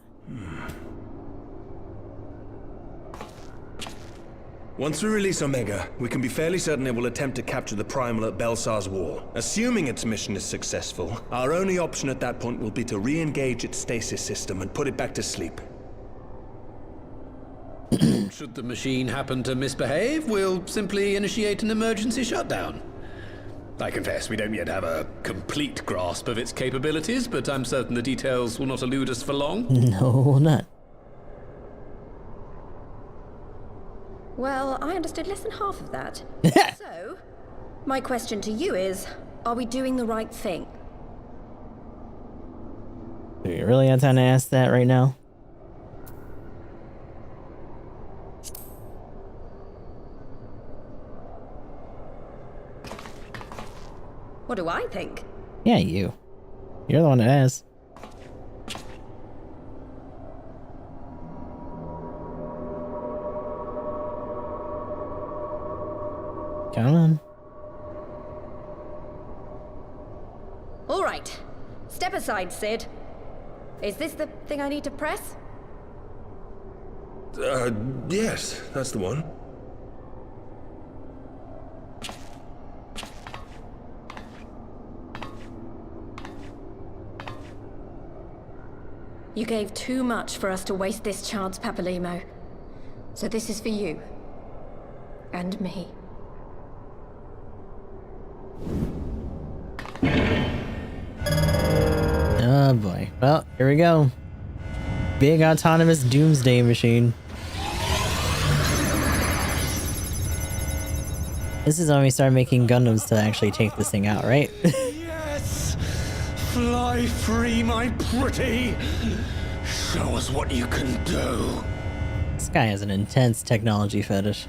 Once we release Omega, we can be fairly certain it will attempt to capture the Primal at Belsar's Wall. Assuming its mission is successful, our only option at that point will be to re-engage its stasis system and put it back to sleep. Should the machine happen to misbehave, we'll simply initiate an emergency shutdown. I confess we don't yet have a complete grasp of its capabilities, but I'm certain the details will not elude us for long. No, not. Well, I understood less than half of that. So, my question to you is, are we doing the right thing? Do you really have time to ask that right now? What do I think? Yeah, you. You're the one that asked. Come on. All right. Step aside, Sid. Is this the thing I need to press? Yes, that's the one. You gave too much for us to waste this chance, Papalimo. So this is for you. And me. Oh boy. Well, here we go. Big autonomous doomsday machine. This is when we start making Gundams to actually take this thing out, right? Yes! Fly free, my pretty! Show us what you can do. This guy has an intense technology fetish.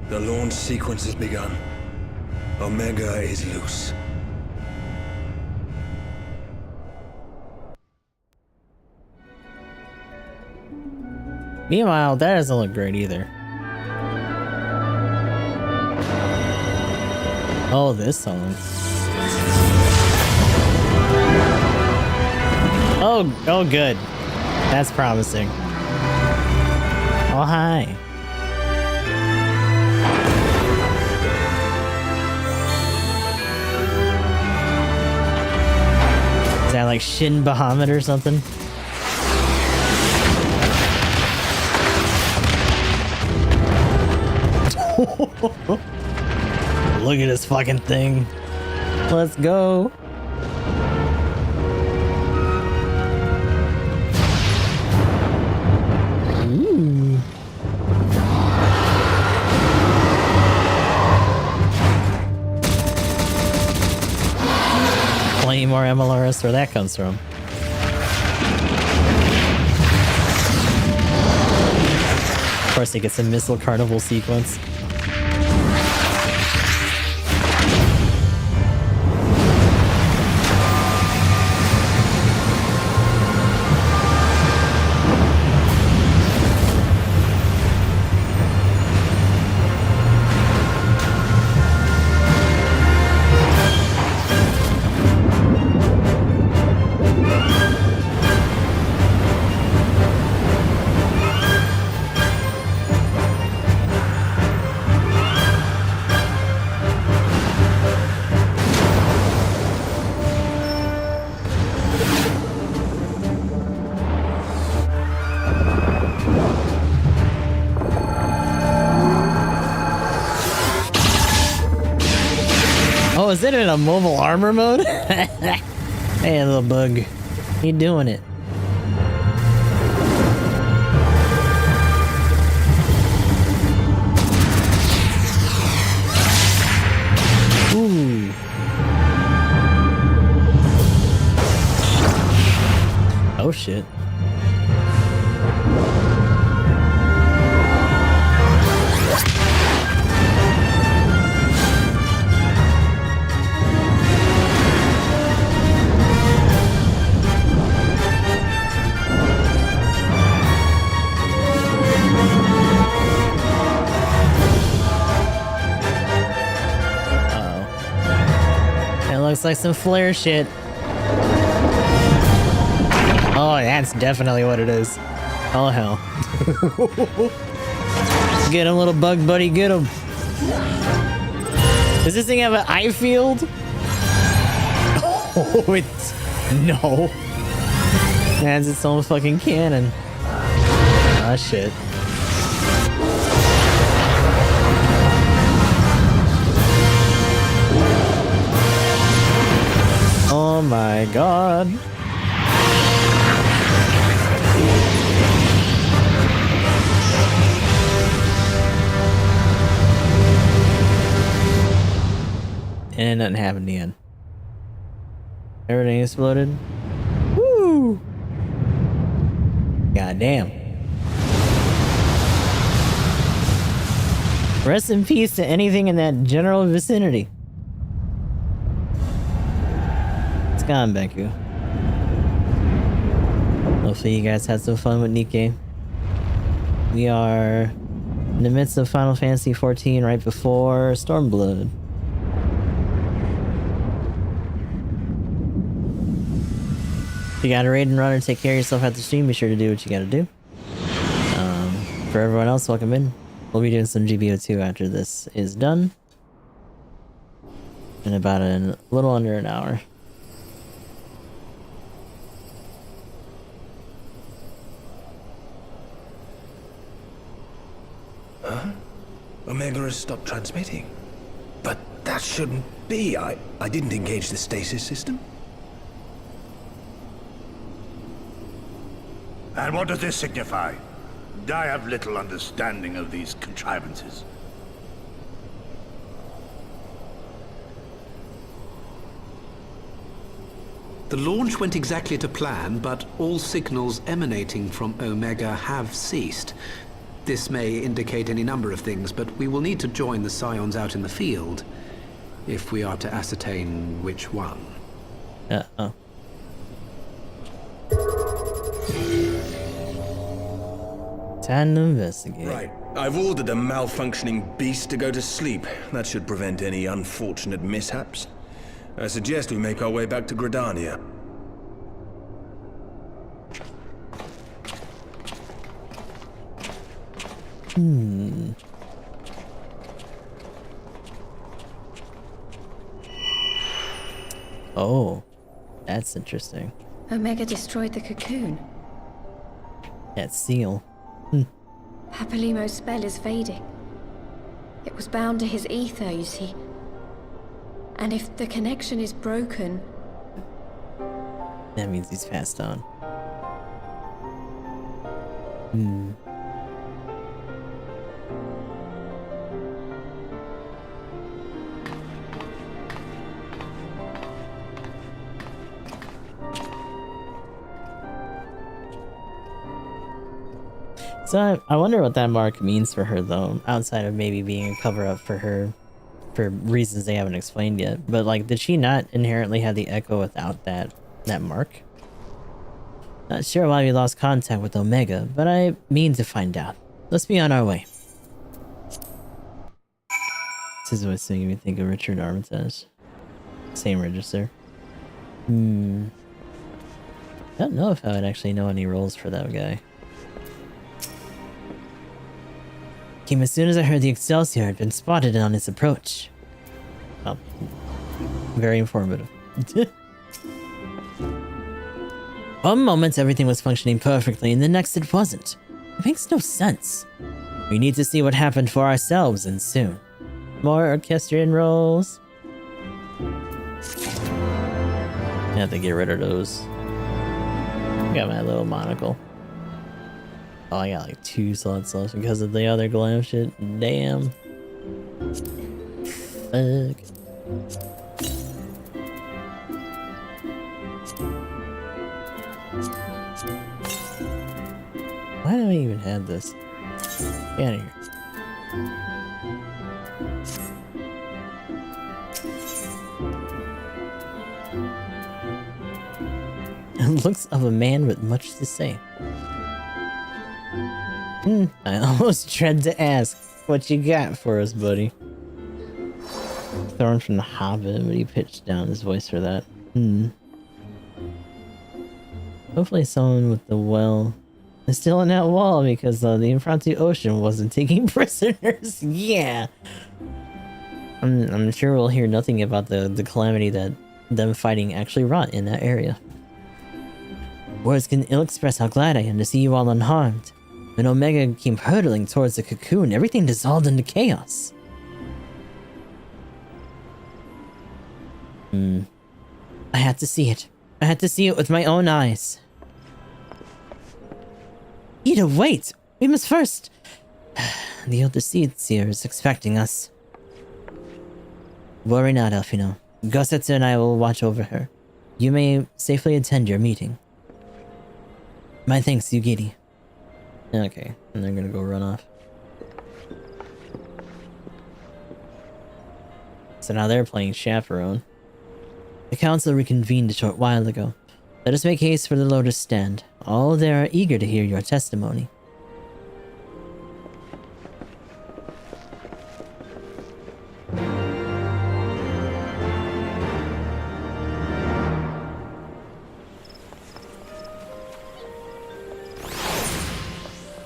The launch sequence has begun. Omega is loose. Meanwhile, that doesn't look great either. Oh, this song. Oh, good. That's promising. Oh, hi. Is that like Shin Bahamut or something? Look at this fucking thing. Let's go. Ooh. Plenty more MLRS where that comes from. Of course, he gets a missile carnival sequence. Oh, is it in a mobile armor mode? Hey, little bug. You doing it? Ooh. Oh shit. Looks like some flare shit. Oh, that's definitely what it is. Oh, hell. Get him, little bug buddy, get him. Does this thing have an eye field? Oh, it's... No. It has its own fucking cannon. Ah, shit. Oh my god. And nothing happened again. Everything exploded. Woo! God damn. Rest in peace to anything in that general vicinity. Gone, Benku. Hopefully you guys had some fun with Nikke. We are in the midst of Final Fantasy XIV right before Stormblood. If you got a raid and run and take care of yourself at the stream, be sure to do what you gotta do. For everyone else, welcome in. We'll be doing some GBO2 after this is done. In about a little under an hour. Huh? Omega has stopped transmitting. But that shouldn't be. I didn't engage the stasis system. And what does this signify? I have little understanding of these contrivances. The launch went exactly to plan, but all signals emanating from Omega have ceased. This may indicate any number of things, but we will need to join the Scions out in the field if we are to ascertain which one. Uh-oh. Time to investigate. Right. I've ordered a malfunctioning beast to go to sleep. That should prevent any unfortunate mishaps. I suggest we make our way back to Gridania. Oh, that's interesting. Omega destroyed the cocoon. That seal. Papalimo's spell is fading. It was bound to his ether, you see. And if the connection is broken... That means he's passed on. So I wonder what that mark means for her, though, outside of maybe being a cover-up for her, for reasons they haven't explained yet. But, like, did she not inherently have the echo without that mark? Not sure why we lost contact with Omega, but I mean to find out. Let's be on our way. This is what's making me think of Richard Armitage. Same register. I don't know if I would actually know any roles for that guy. Came as soon as I heard the Excelsior had been spotted on its approach. Oh, very informative. One moment everything was functioning perfectly, and the next it wasn't. It makes no sense. We need to see what happened for ourselves, and soon. More orchestrion roles. I have to get rid of those. Got my little monocle. Oh, I got like 2 slots left because of the other glam shit. Damn. Fuck. Why do I even have this? Get out of here. Looks of a man with much to say. I almost dread to ask what you got for us, buddy. Thrown from the Hobbit, but he pitched down his voice for that. Hopefully someone with the well is still in that wall because the impromptu ocean wasn't taking prisoners. Yeah. I'm sure we'll hear nothing about the calamity that them fighting actually wrought in that area. Words can ill express how glad I am to see you all unharmed. When Omega came hurtling towards the cocoon, everything dissolved into chaos. I had to see it. I had to see it with my own eyes. Ida, wait! We must first... The Elder Seer is expecting us. Worry not, Elfino. Gossetsu and I will watch over her. You may safely attend your meeting. My thanks, Yugiri. Okay, and they're gonna go run off. So now they're playing Chaperone. The council reconvened a short while ago. Let us make haste for the Lotus Stand. All there are eager to hear your testimony.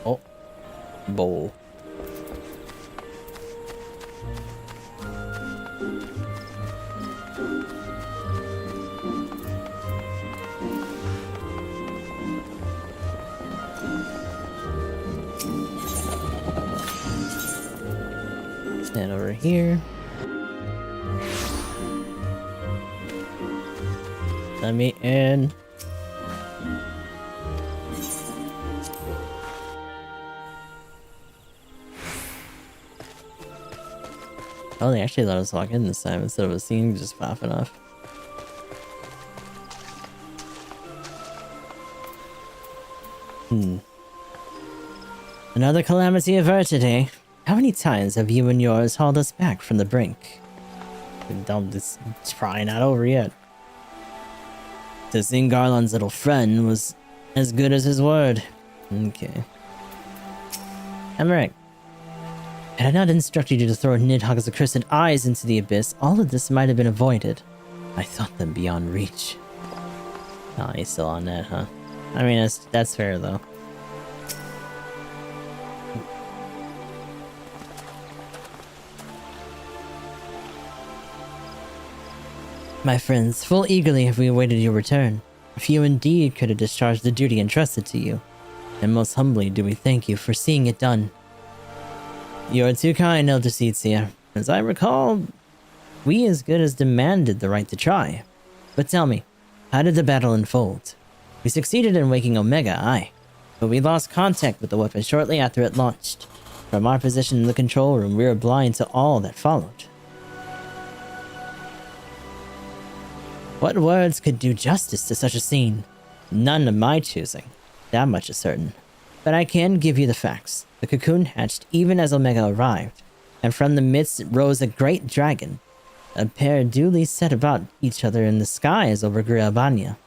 Oh. Bowl. And over here. Let me in. Oh, they actually let us walk in this time instead of a scene just popping off. Another calamity averted, eh? How many times have you and yours hauled us back from the brink? It's probably not over yet. To see Garland's little friend was as good as his word. Okay. Emmerich, had I not instructed you to throw Nidhogg's accursed eyes into the abyss, all of this might have been avoided. I thought them beyond reach. Oh, he's still on that, huh? I mean, that's fair, though. My friends, full eagerly have we awaited your return. Few indeed could have discharged the duty entrusted to you, and most humbly do we thank you for seeing it done. You are too kind, Elder Seer. As I recall, we as good as demanded the right to try. But tell me, how did the battle unfold? We succeeded in waking Omega, aye, but we lost contact with the weapon shortly after it launched. From our position in the control room, we were blind to all that followed. What words could do justice to such a scene? None of my choosing. That much is certain. But I can give you the facts. The cocoon hatched even as Omega arrived, and from the midst rose a great dragon. A pair duly set about each other in the skies over Griabania.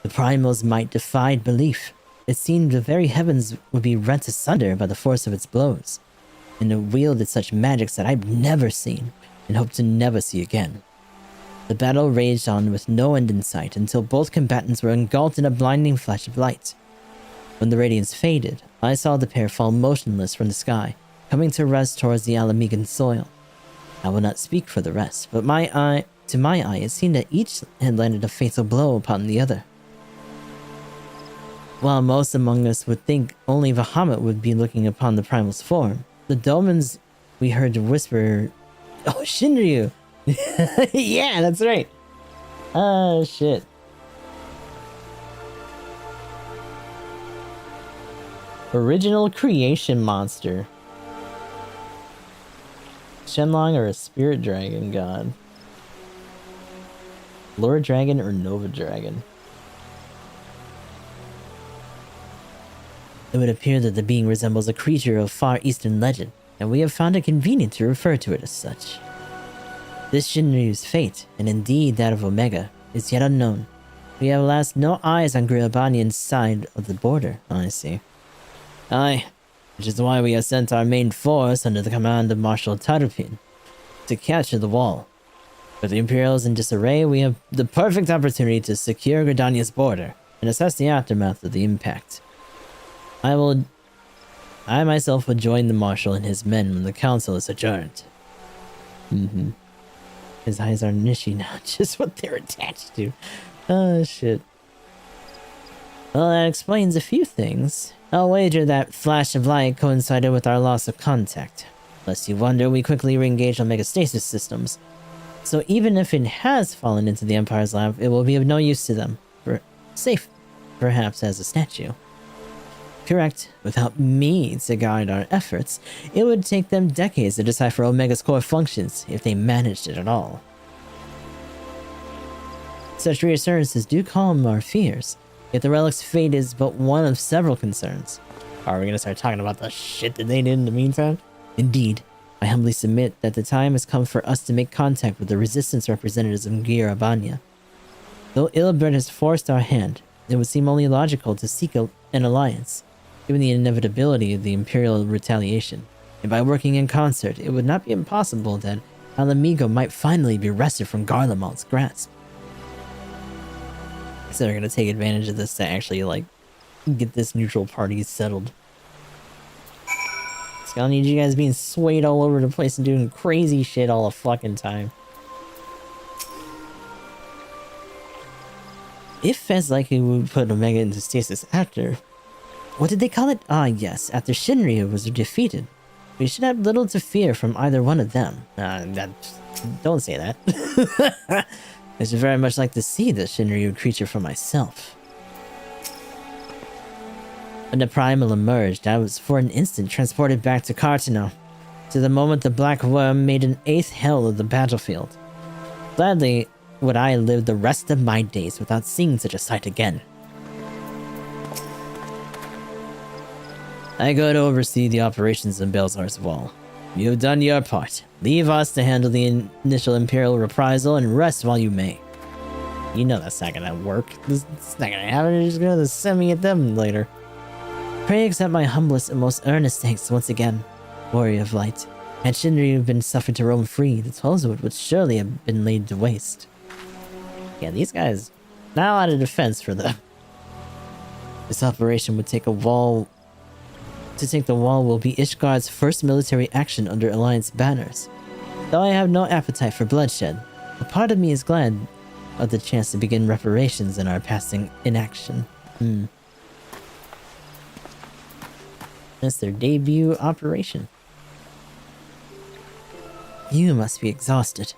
The primal's might defied belief. It seemed the very heavens would be rent asunder by the force of its blows, and it wielded such magics that I've never seen, and hope to never see again. The battle raged on with no end in sight until both combatants were engulfed in a blinding flash of light. When the radiance faded, I saw the pair fall motionless from the sky, coming to rest towards the Alamegan soil. I will not speak for the rest, but to my eye, it seemed that each had landed a fatal blow upon the other. While most among us would think only Bahamut would be looking upon the primal's form, the Dolmens we heard whisper, "Oh, Shinryu! Yeah, that's right. Oh, shit. Original creation monster. Shenlong or a spirit dragon god? Lord dragon or Nova dragon? It would appear that the being resembles a creature of Far Eastern legend, and we have found it convenient to refer to it as such. This Shinryu's fate, and indeed that of Omega, is yet unknown. We have last no eyes on Griabanian's side of the border, I see. Aye, which is why we have sent our main force under the command of Marshal Tarupin to capture the wall. With the Imperials in disarray, we have the perfect opportunity to secure Gridania's border and assess the aftermath of the impact. I myself will join the Marshal and his men when the council is adjourned. His eyes are Nishi now, just what they're attached to. Oh, shit. Well, that explains a few things. I'll wager that flash of light coincided with our loss of contact. Lest you wonder, we quickly re-engaged Omega stasis systems. So even if it has fallen into the Empire's lab, it will be of no use to them. Safe, perhaps, as a statue. Correct. Without me to guide our efforts, it would take them decades to decipher Omega's core functions, if they managed it at all. Such reassurances do calm our fears, yet the relic's fate is but one of several concerns. Are we gonna start talking about the shit that they did in the meantime? Indeed, I humbly submit that the time has come for us to make contact with the resistance representatives of Griabania. Though Ilbert has forced our hand, it would seem only logical to seek an alliance, given the inevitability of the Imperial retaliation. And by working in concert, it would not be impossible that Alamigo might finally be wrested from Garlemald's grasp. So they're gonna take advantage of this to actually, like, get this neutral party settled. It's gonna need you guys being swayed all over the place and doing crazy shit all the fucking time. If, as likely, we would put Omega into stasis after... What did they call it? Ah, yes, after Shinryu was defeated. We should have little to fear from either one of them. Don't say that. I should very much like to see the Shinryu creature for myself. When the Primal emerged, I was for an instant transported back to Cartano, to the moment the Black Worm made an eighth hell of the battlefield. Gladly would I live the rest of my days without seeing such a sight again. I go to oversee the operations in Belzar's Wall. You have done your part. Leave us to handle the initial Imperial reprisal and rest while you may. You know that's not gonna work. It's not gonna happen. You're just gonna send me at them later. Pray accept my humblest and most earnest thanks once again, Warrior of Light. Had Shinryu been suffered to roam free, the Twelvewood would surely have been laid to waste. Yeah, these guys, not a lot of defense for them. This operation would take a wall... To take the wall will be Ishgard's first military action under Alliance banners. Though I have no appetite for bloodshed, a part of me is glad of the chance to begin reparations in our passing inaction. That's their debut operation. You must be exhausted.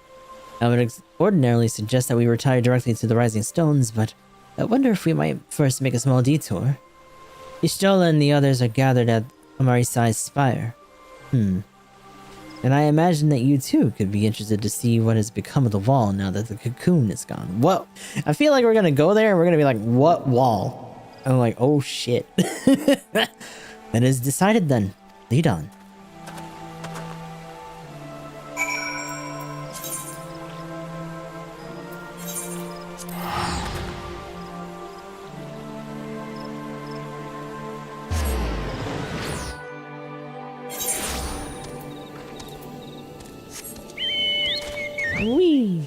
I would ordinarily suggest that we retire directly to the Rising Stones, but I wonder if we might first make a small detour. Ishtola and the others are gathered at Amarisai's spire. And I imagine that you too could be interested to see what has become of the wall now that the cocoon is gone. Whoa! I feel like we're gonna go there and we're gonna be like, what wall? I'm like, oh shit. That is decided then. Lead on. Whee!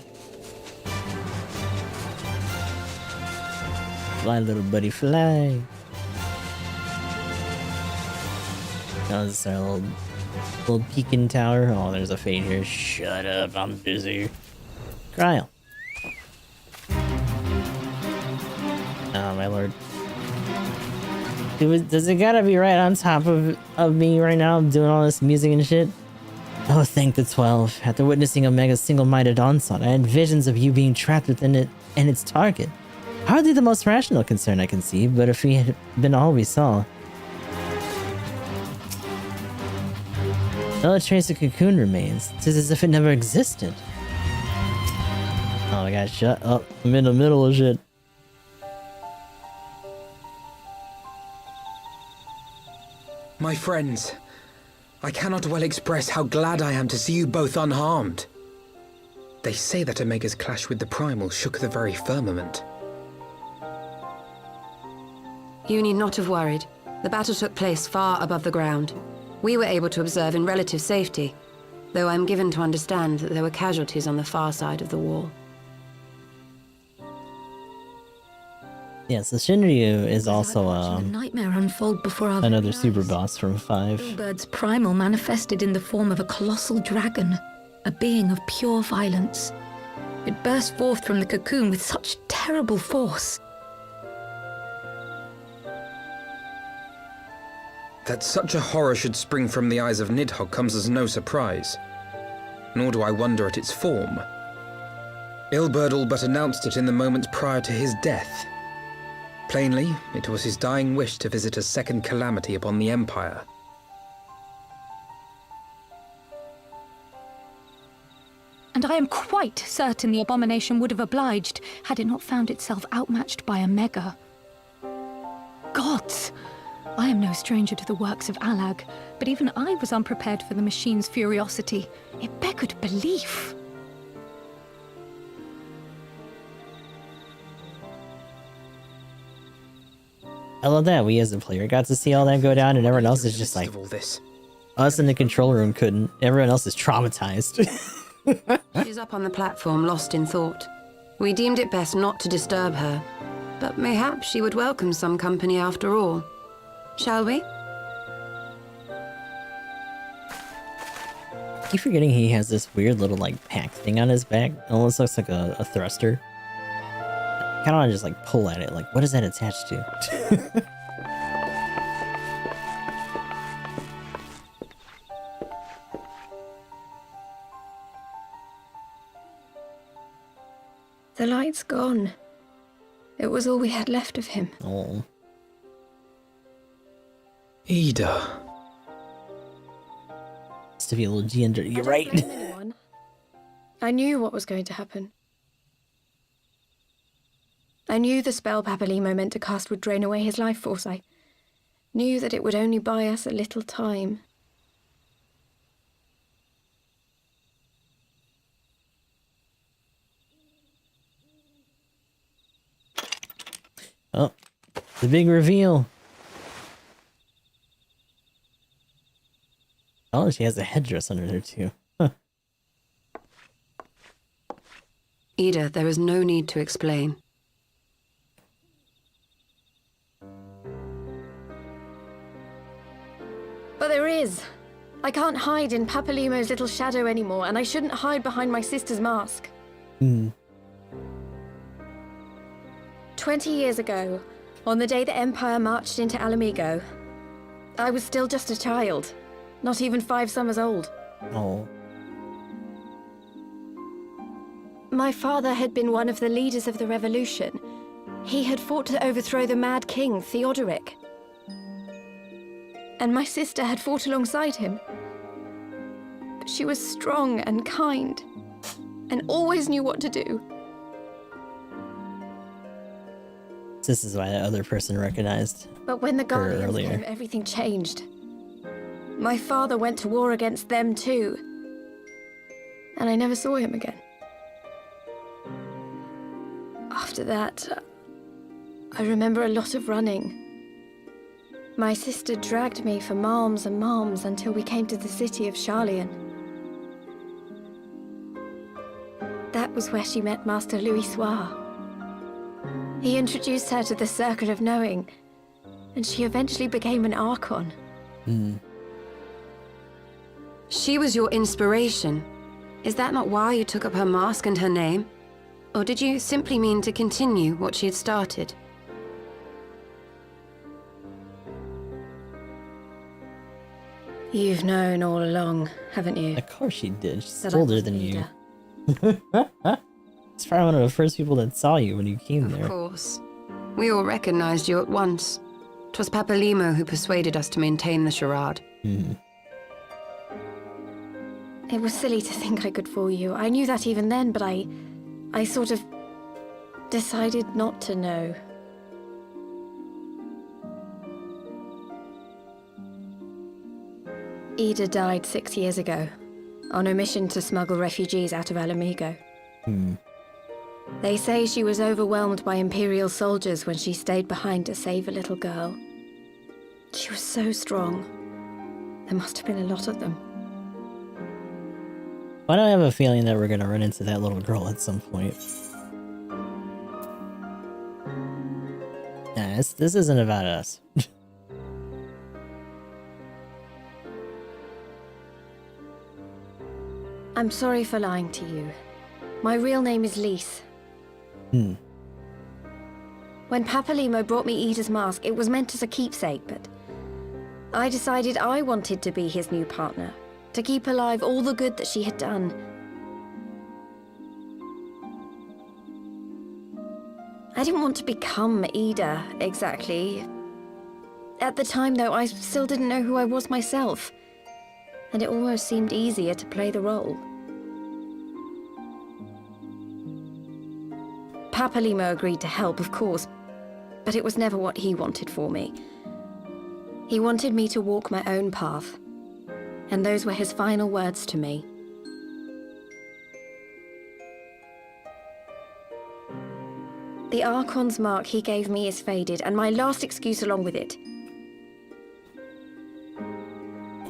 Fly, little buddy, fly. Oh, this is our little beacon tower. Oh, there's a fade here. Shut up, I'm busy. Cryo. Oh, my lord. Does it gotta be right on top of me right now? I'm doing all this music and shit? Oh, thank the 12. After witnessing Omega's single-minded onslaught, I had visions of you being trapped within it and its target. Hardly the most rational concern I conceive, but if we had been all we saw. Not a trace of cocoon remains. It's as if it never existed. Oh my god, shut up. I'm in the middle of shit. My friends, I cannot well express how glad I am to see you both unharmed. They say that Omega's clash with the Primal shook the very firmament. You need not have worried. The battle took place far above the ground. We were able to observe in relative safety, though I'm given to understand that there were casualties on the far side of the wall. Yeah, so Shinryu is also a nightmare unfold before our another very super eyes. boss from 5. Stormblood's primal manifested in the form of a colossal dragon, a being of pure violence. It burst forth from the cocoon with such terrible force. That such a horror should spring from the eyes of Nidhogg comes as no surprise. Nor do I wonder at its form. Ilberd all but announced it in the moments prior to his death. Plainly, it was his dying wish to visit a second calamity upon the Empire. And I am quite certain the abomination would have obliged had it not found itself outmatched by Omega. Gods! I am no stranger to the works of Alag, but even I was unprepared for the machine's furiosity. It beggared belief. I love that we as a player got to see all that go down and everyone else is just like, all this. Us in the control room couldn't. Everyone else is traumatized. She's up on the platform, lost in thought. We deemed it best not to disturb her, but mayhap she would welcome some company after all. Shall we? I keep forgetting he has this weird little like pack thing on his back. It almost looks like a thruster. I kind of want to just like pull at it. Like, what is that attached to? The light's gone. It was all we had left of him. Oh. Ida. It's to be a little gender. You're right. I knew what was going to happen. I knew the spell Papalimo meant to cast would drain away his life force. I knew that it would only buy us a little time. Oh, the big reveal. Oh, she has a headdress under there too. Huh. Ida, there is no need to explain. But there is. I can't hide in Papalimo's little shadow anymore, and I shouldn't hide behind my sister's mask. 20 years ago, on the day the Empire marched into Alamigo, I was still just a child, not even 5 summers old. Oh. My father had been one of the leaders of the revolution. He had fought to overthrow the Mad King, Theodoric. And my sister had fought alongside him. But she was strong and kind, and always knew what to do. This is why that other person recognized But when the Guardians earlier. came, everything changed. My father went to war against them too. And I never saw him again. After that, I remember a lot of running. My sister dragged me for malms and malms until we came to the city of Charlian. That was where she met Master Louis Soir. He introduced her to the Circle of Knowing, and she eventually became an Archon. She was your inspiration. Is that not why you took up her mask and her name? Or did you simply mean to continue what she had started? You've known all along, haven't you? Of course she did. She's That I older was than you. Ada. She's probably one of the first people that saw you when you came there. Of course. We all recognized you at once. 'Twas Papalimo who persuaded us to maintain the charade. It was silly to think I could fool you. I knew that even then, but I sort of decided not to know. Ida died 6 years ago, on a mission to smuggle refugees out of Alamigo. They say she was overwhelmed by Imperial soldiers when she stayed behind to save a little girl. She was so strong. There must have been a lot of them. Why do I have a feeling that we're gonna run into that little girl at some point? Nah, this isn't about us. I'm sorry for lying to you. My real name is Lise. When Papalimo brought me Ida's mask, it was meant as a keepsake, but I decided I wanted to be his new partner, to keep alive all the good that she had done. I didn't want to become Ida, exactly. At the time, though, I still didn't know who I was myself, and it almost seemed easier to play the role. Papalimo agreed to help, of course, but it was never what he wanted for me. He wanted me to walk my own path, and those were his final words to me. The Archon's mark he gave me is faded, and my last excuse along with it.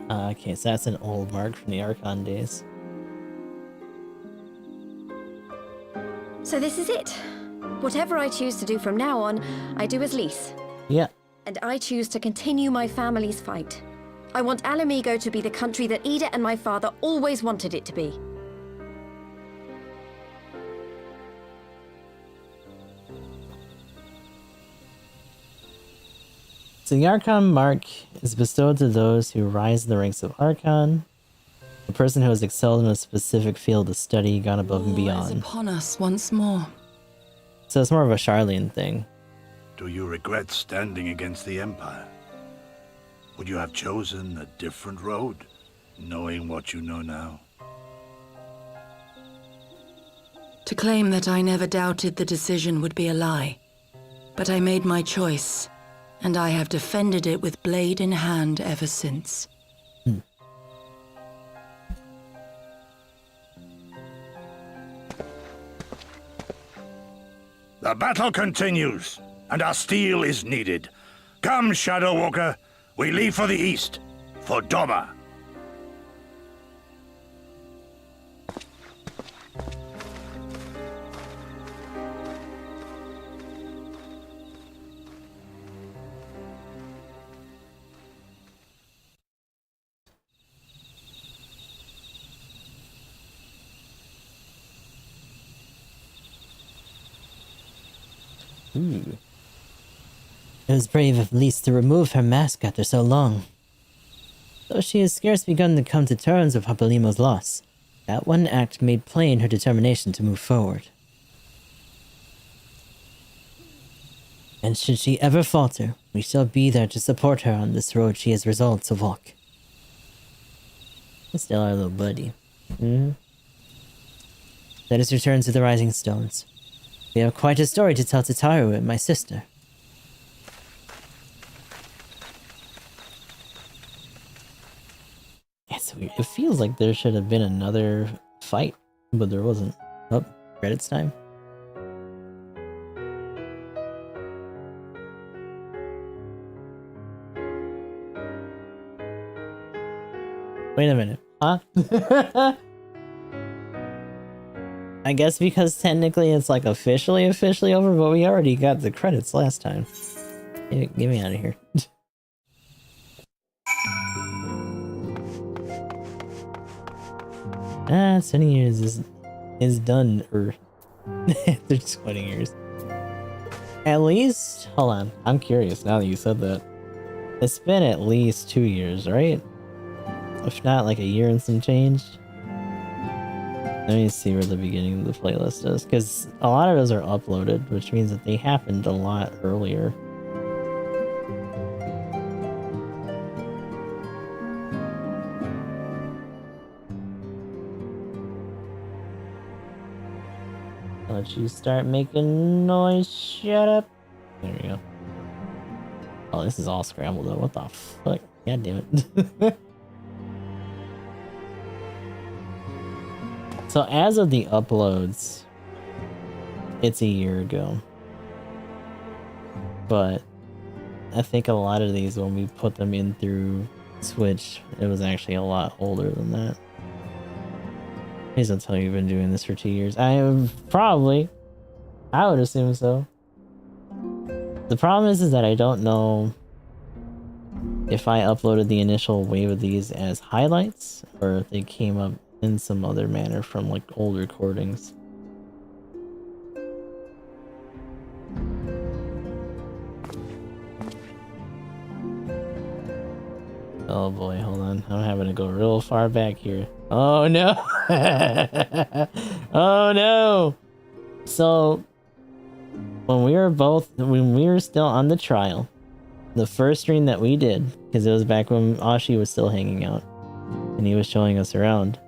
Okay, so that's an old mark from the Archon days. So this is it. Whatever I choose to do from now on, I do as Lise. Yeah. And I choose to continue my family's fight. I want Alamigo to be the country that Ida and my father always wanted it to be. So the Archon mark is bestowed to those who rise in the ranks of Archon. A person who has excelled in a specific field of study, gone above and beyond. Is upon us once more. So it's more of a Charlene thing. Do you regret standing against the Empire? Would you have chosen a different road, knowing what you know now? To claim that I never doubted the decision would be a lie. But I made my choice, and I have defended it with blade in hand ever since. The battle continues, and our steel is needed. Come, Shadow Walker, we leave for the east, for Doma. Ooh. It was brave of Lise to remove her mask after so long. Though she has scarce begun to come to terms with Papalimo's loss, that one act made plain her determination to move forward. And should she ever falter, we shall be there to support her on this road she has resolved to walk. Still our little buddy. Let us return to the Rising Stones. We have quite a story to tell to Taru and my sister. It's weird. It feels like there should have been another fight, but there wasn't. Oh, credits time. Wait a minute. Huh? I guess because technically it's like officially over, but we already got the credits last time. Get me out of here. 20 years is done, or there's 20 years. At least, hold on, I'm curious now that you said that. It's been at least 2 years, right? if not like a year and some change. Let me see where the beginning of the playlist is, because a lot of those are uploaded, which means that they happened a lot earlier. Let you start making noise, shut up. There we go. Oh, this is all scrambled though, what the fuck? God damn it. So as of the uploads, it's a year ago. But I think a lot of these, when we put them in through Switch, it was actually a lot older than that. Please don't tell me you've been doing this for 2 years. I am probably. I would assume so. The problem is that I don't know if I uploaded the initial wave of these as highlights or if they came up in some other manner from like old recordings. Oh boy, hold on. I'm having to go real far back here. Oh no! Oh no! So, when we were still on the trial, the first stream that we did, because it was back when Ashi was still hanging out, and he was showing us around.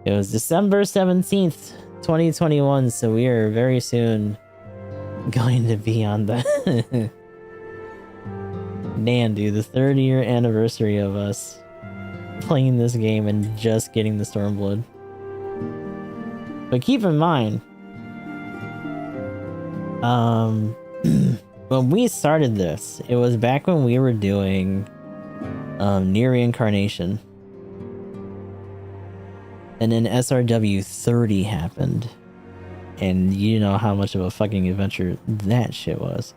It was December 17th, 2021, so we are very soon going to be on the... Man, dude, the 3rd year anniversary of us playing this game and just getting the Stormblood. But keep in mind, when we started this, it was back when we were doing Near Reincarnation. And then SRW 30 happened. And you know how much of a fucking adventure that shit was.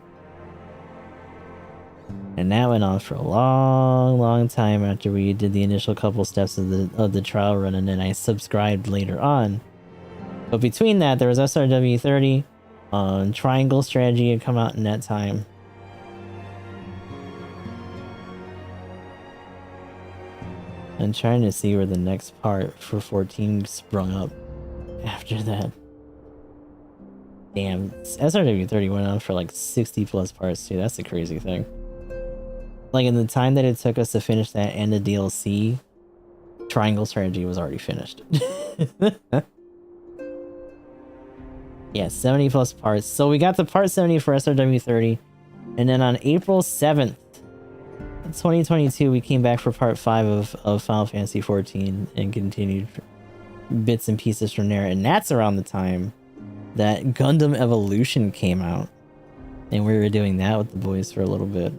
And that went on for a long time after we did the initial couple steps of the trial run, and then I subscribed later on. But between that, there was SRW 30, Triangle Strategy had come out in that time. I'm trying to see where the next part for 14 sprung up after that. Damn, SRW 30 went on for like 60 plus parts too, that's the crazy thing. Like, in the time that it took us to finish that and the DLC, Triangle Strategy was already finished. Yeah, 70 plus parts. So we got the part 70 for SRW 30. And then on April 7th, 2022, we came back for part 5 of Final Fantasy XIV and continued bits and pieces from there. And that's around the time that Gundam Evolution came out. And we were doing that with the boys for a little bit.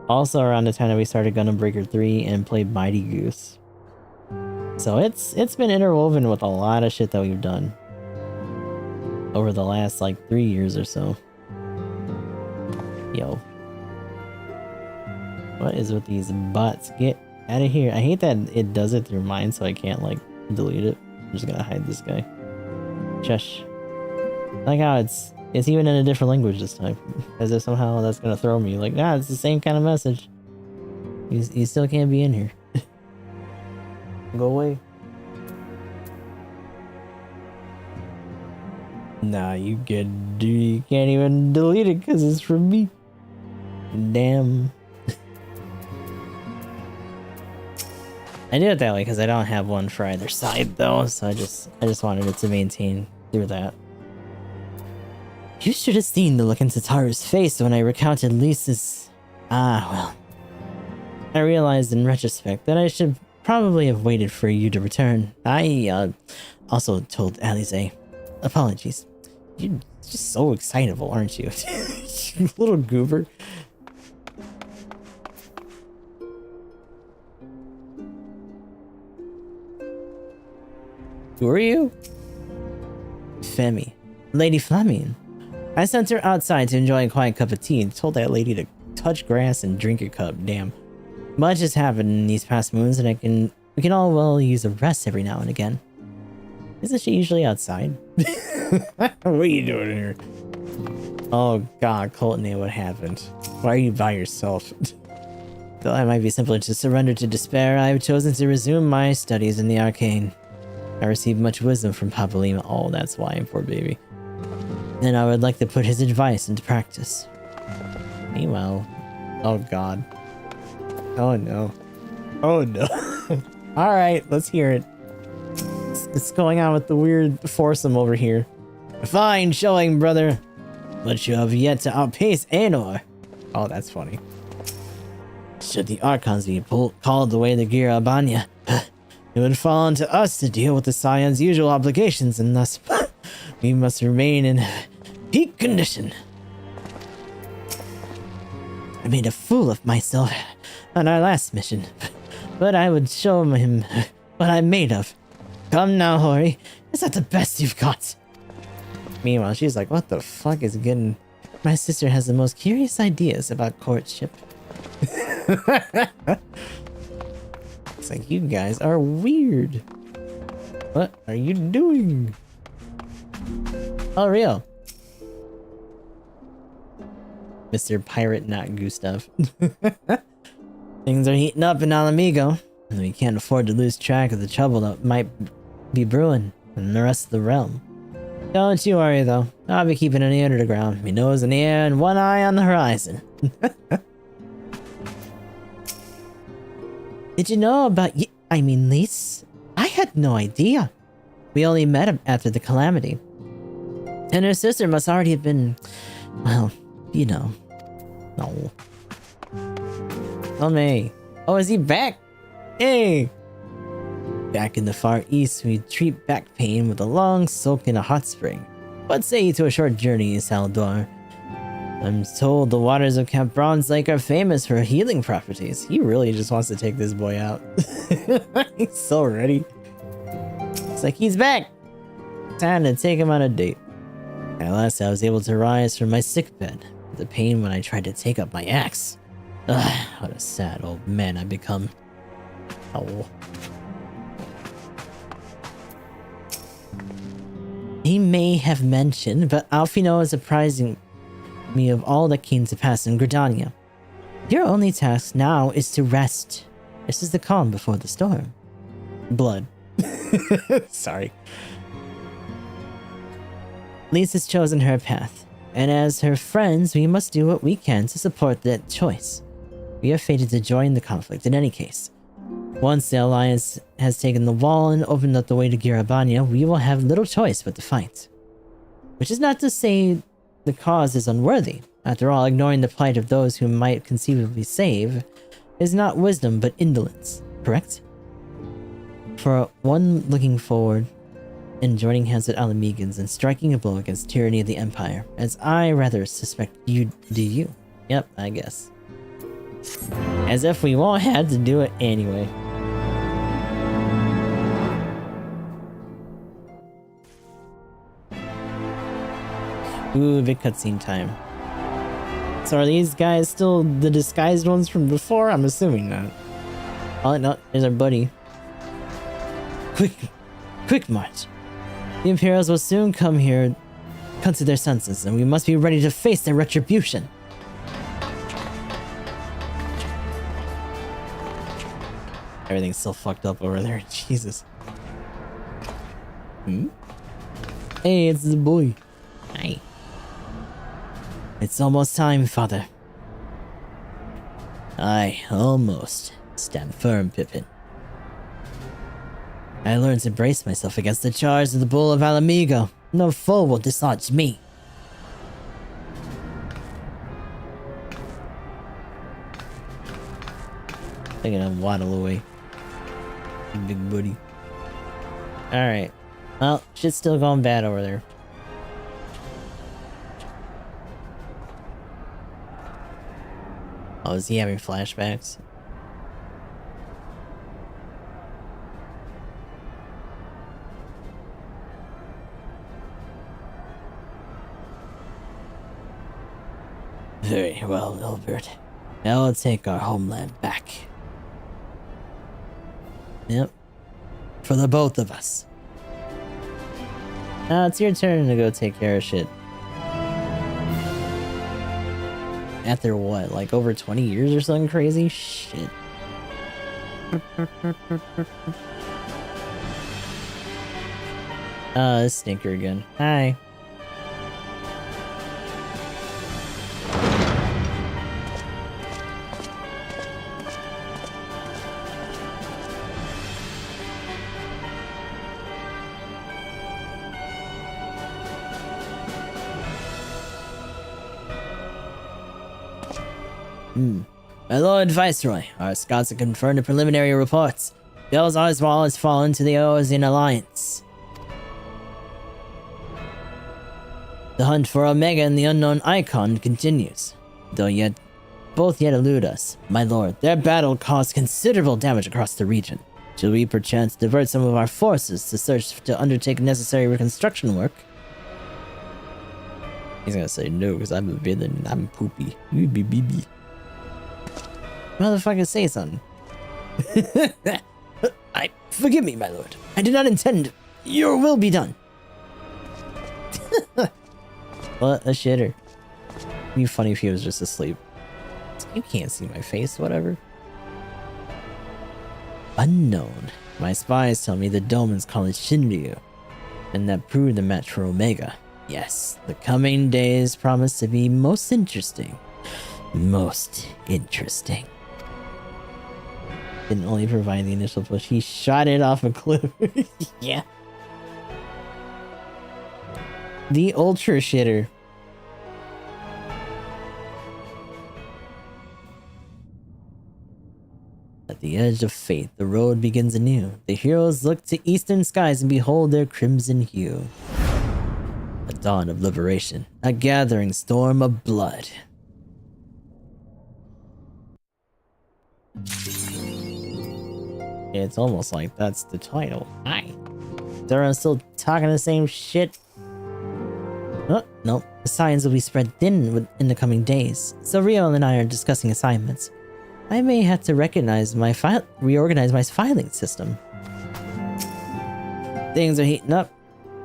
Also around the time that we started Gundam Breaker 3 and played Mighty Goose. So it's been interwoven with a lot of shit that we've done over the last like 3 years or so. Yo. What is with these bots? Get out of here. I hate that it does it through mine, so I can't like delete it. I'm just gonna hide this guy. Shush. Like how it's even in a different language this time. As if somehow that's gonna throw me. Like, nah, it's the same kind of message. You still can't be in here. Go away. Nah, you can't even delete it because it's from me. Damn. I do it that way because I don't have one for either side though, so I just wanted it to maintain through that. You should have seen the look in Tataru's face when I recounted Lisa's... Ah, well. I realized in retrospect that I should probably have waited for you to return. I, also told Alize. Apologies. You're just so excitable, aren't you? You little goober. Who are you? Femi. Lady Fleming. I sent her outside to enjoy a quiet cup of tea and told that lady to touch grass and drink a cup. Damn. Much has happened in these past moons and we can all well use a rest every now and again. Isn't she usually outside? What are you doing here? Oh god, Courtney, what happened? Why are you by yourself? Though I might be simpler to surrender to despair, I have chosen to resume my studies in the arcane. I received much wisdom from Papa Lima. Oh, that's why, poor baby. And I would like to put his advice into practice. Meanwhile... Oh god. Oh no. Oh no. Alright, let's hear it. What's going on with the weird foursome over here? Fine showing, brother. But you have yet to outpace Anor. Oh, that's funny. Should the Archons be called away to Girabanya, it would fall onto us to deal with the Scion's usual obligations, and thus we must remain in peak condition. I made a fool of myself on our last mission, but I would show him what I'm made of. Come now, Hori. Is that the best you've got? Meanwhile, she's like, what the fuck is getting... My sister has the most curious ideas about courtship. It's like, you guys are weird. What are you doing? Oh, real. Mr. Pirate, not Gustav. Things are heating up in Alamigo, and we can't afford to lose track of the trouble that might be brewing in the rest of the realm. Don't you worry, though. I'll be keeping an ear to the ground, my nose in the air, and one eye on the horizon. Did you know about Lise? I had no idea. We only met him after the calamity. And her sister must already have been... Well, you know. No. Oh, me. Oh, is he back? Hey! Back in the Far East, we treat back pain with a long soak in a hot spring. What say you to a short journey, Saldor? I'm told the waters of Camp Bronze Lake are famous for healing properties. He really just wants to take this boy out. He's so ready. It's like, he's back! Time to take him on a date. At last I was able to rise from my sickbed. The pain when I tried to take up my axe. Ugh, what a sad old man I've become. Oh. He may have mentioned, but Alfino is apprising me of all that came to pass in Gridania. Your only task now is to rest. This is the calm before the storm. Blood. Sorry. Lise has chosen her path, and as her friends, we must do what we can to support that choice. We are fated to join the conflict in any case. Once the Alliance has taken the wall and opened up the way to Girabanya, we will have little choice but to fight. Which is not to say the cause is unworthy. After all, ignoring the plight of those who might conceivably save is not wisdom but indolence, correct? For one looking forward and joining hands with Alamegans and striking a blow against tyranny of the Empire, as I rather suspect you do you. Yep, I guess. As if we won't have to do it anyway. Ooh, big cutscene time. So are these guys still the disguised ones from before? I'm assuming not. Oh no, there's our buddy. Quick march. The Imperials will soon come to their senses, and we must be ready to face their retribution. Everything's so fucked up over there. Jesus. Hey, it's the boy. Hi. It's almost time, father. Aye, almost. Stand firm, Pippin. I learned to brace myself against the charge of the Bull of Alamigo. No foe will dislodge me. They're gonna waddle away. Big buddy. Alright. Well, shit's still going bad over there. Oh, is he having flashbacks? Very well, Albert. Now we'll take our homeland back. Yep. For the both of us. Now it's your turn to go take care of shit. after what, like over 20 years or something crazy? Shit. This stinker again. Hi. My Lord Viceroy, our scouts have confirmed the preliminary reports. Belsar's Wall has fallen to the Eorzean Alliance. The hunt for Omega and the unknown Icon continues, though both yet elude us. My lord, their battle caused considerable damage across the region. Should we perchance divert some of our forces to undertake necessary reconstruction work? He's gonna say no, because I'm a villain and I'm poopy. Motherfucker, say something. Forgive me, my lord. I did not intend. Your will be done. What a shitter. It'd be funny if he was just asleep. You can't see my face, whatever. Unknown. My spies tell me the Domans call it Shinryu, and that proved the match for Omega. Yes, the coming days promise to be most interesting. Most interesting. Didn't only provide the initial push, he shot it off a cliff. Yeah. The ultra shitter. At the edge of fate, the road begins anew. The heroes look to eastern skies and behold their crimson hue. A dawn of liberation, a gathering storm of blood. It's almost like that's the title. Hi. Everyone's still talking the same shit. Oh, no. The signs will be spread thin in the coming days. So Rio and I are discussing assignments. I may have to reorganize my filing system. Things are heating up.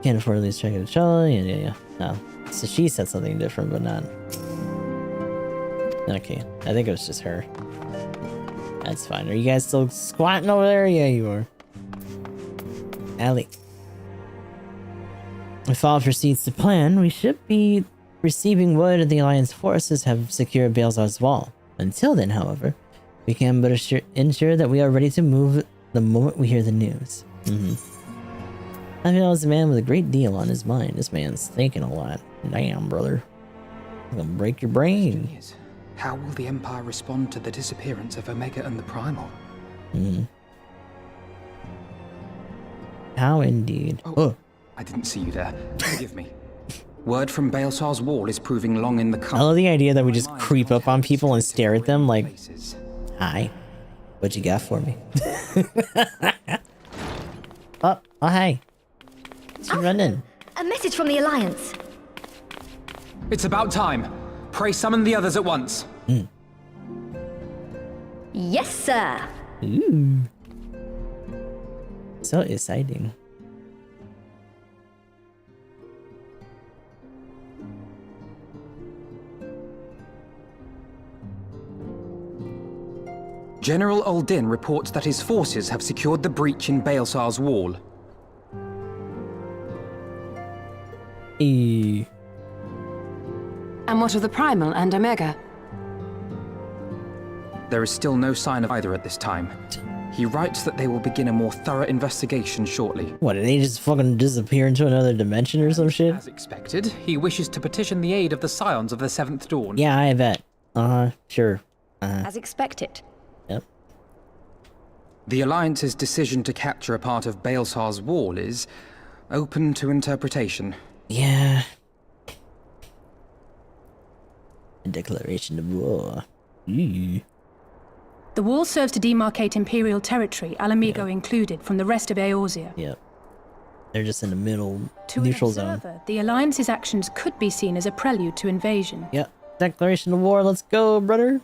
Can't afford to lose track of each other. Yeah. No. So she said something different, but not. Okay. I think it was just her. That's fine. Are you guys still squatting over there? Yeah, you are. Allie. If all proceeds to plan, we should be receiving word that the Alliance forces have secured Belsar's Wall. Until then, however, we can but ensure that we are ready to move the moment we hear the news. I feel as a man with a great deal on his mind. This man's thinking a lot. Damn, brother. I'm gonna break your brain. How will the Empire respond to the disappearance of Omega and the Primal? How indeed. Oh, I didn't see you there. Forgive me. Word from Belsar's Wall is proving long in the coming. I love the idea that we just creep up on people and stare at them like, hi, what you got for me? oh, hey. What's running? A message from the Alliance. It's about time. Pray summon the others at once. Yes, sir. Ooh. So exciting. General Uldin reports that his forces have secured the breach in Belsar's Wall. And what of the Primal and Omega? There is still no sign of either at this time. He writes that they will begin a more thorough investigation shortly. What, did they just fucking disappear into another dimension or some shit? As expected, he wishes to petition the aid of the Scions of the Seventh Dawn. Yeah, I bet. Sure. As expected. Yep. The Alliance's decision to capture a part of Belsar's Wall is open to interpretation. Yeah. A declaration of war. The wall serves to demarcate Imperial territory, Alamigo included, from the rest of Eorzea. Yep. They're just in the middle, To neutral an observer, zone. the Alliance's actions could be seen as a prelude to invasion. Yep. Declaration of war, let's go, brother.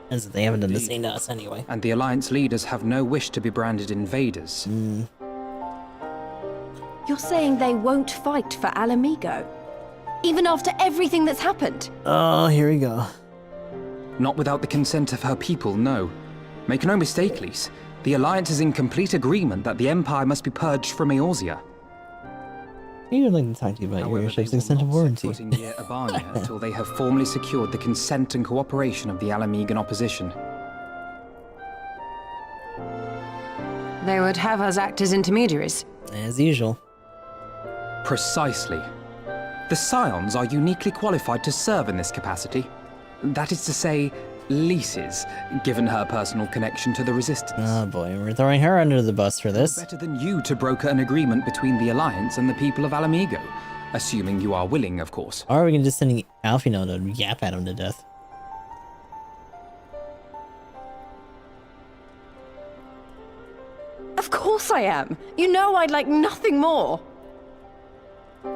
As if they haven't done the same to us anyway. And the Alliance leaders have no wish to be branded invaders. You're saying they won't fight for Alamigo? Even after everything that's happened? Oh, here we go. Not without the consent of her people, no. Make no mistake, Lys. The Alliance is in complete agreement that the Empire must be purged from Eorzea. I would like to talk to you about your ship's extended warranty. Near Abania until they have formally secured the consent and cooperation of the Alamegan opposition. They would have us act as intermediaries. As usual. Precisely. The Scions are uniquely qualified to serve in this capacity. That is to say, Lys's, given her personal connection to the Resistance. Oh boy, we're throwing her under the bus for this. Better than you to broker an agreement between the Alliance and the people of Alamigo. Assuming you are willing, of course. Or we can just send Alfino to yap at him to death. Of course I am. You know I'd like nothing more.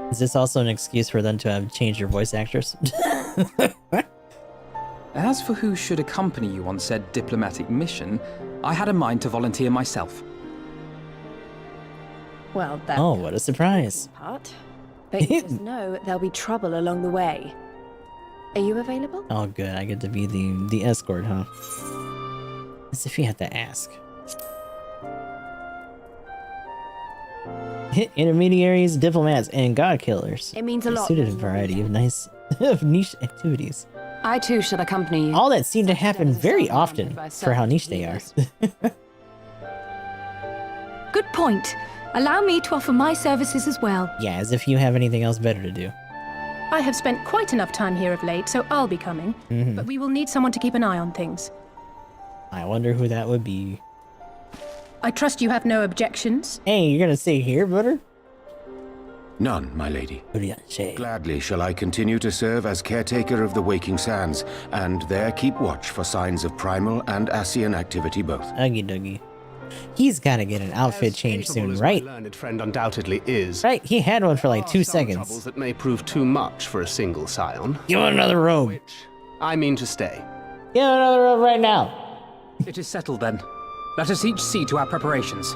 Is this also an excuse for them to have changed your voice actors? As for who should accompany you on said diplomatic mission, I had a mind to volunteer myself. Well, that... Oh, what a surprise. Part. But you just know there'll be trouble along the way. Are you available? Oh good, I get to be the escort, huh? As if you had to ask. Intermediaries, diplomats, and god killers. It means a lot. Suited a variety of niche activities. I too shall accompany you. All that seem to happen very often for how niche they are. Good point. Allow me to offer my services as well. Yeah, as if you have anything else better to do. I have spent quite enough time here of late, so I'll be coming. But we will need someone to keep an eye on things. I wonder who that would be. I trust you have no objections? Hey, you're gonna stay here, brother? None, my lady. Gladly shall I continue to serve as caretaker of the Waking Sands, and there keep watch for signs of primal and Ascian activity both. Uggy duggy. He's gotta get an outfit change soon, right? My learned friend undoubtedly is. Right, he had one for like 2 seconds. Troubles that may prove too much for a single scion. Give him another robe. I mean to stay. Give him another robe right now. It is settled then. Let us each see to our preparations.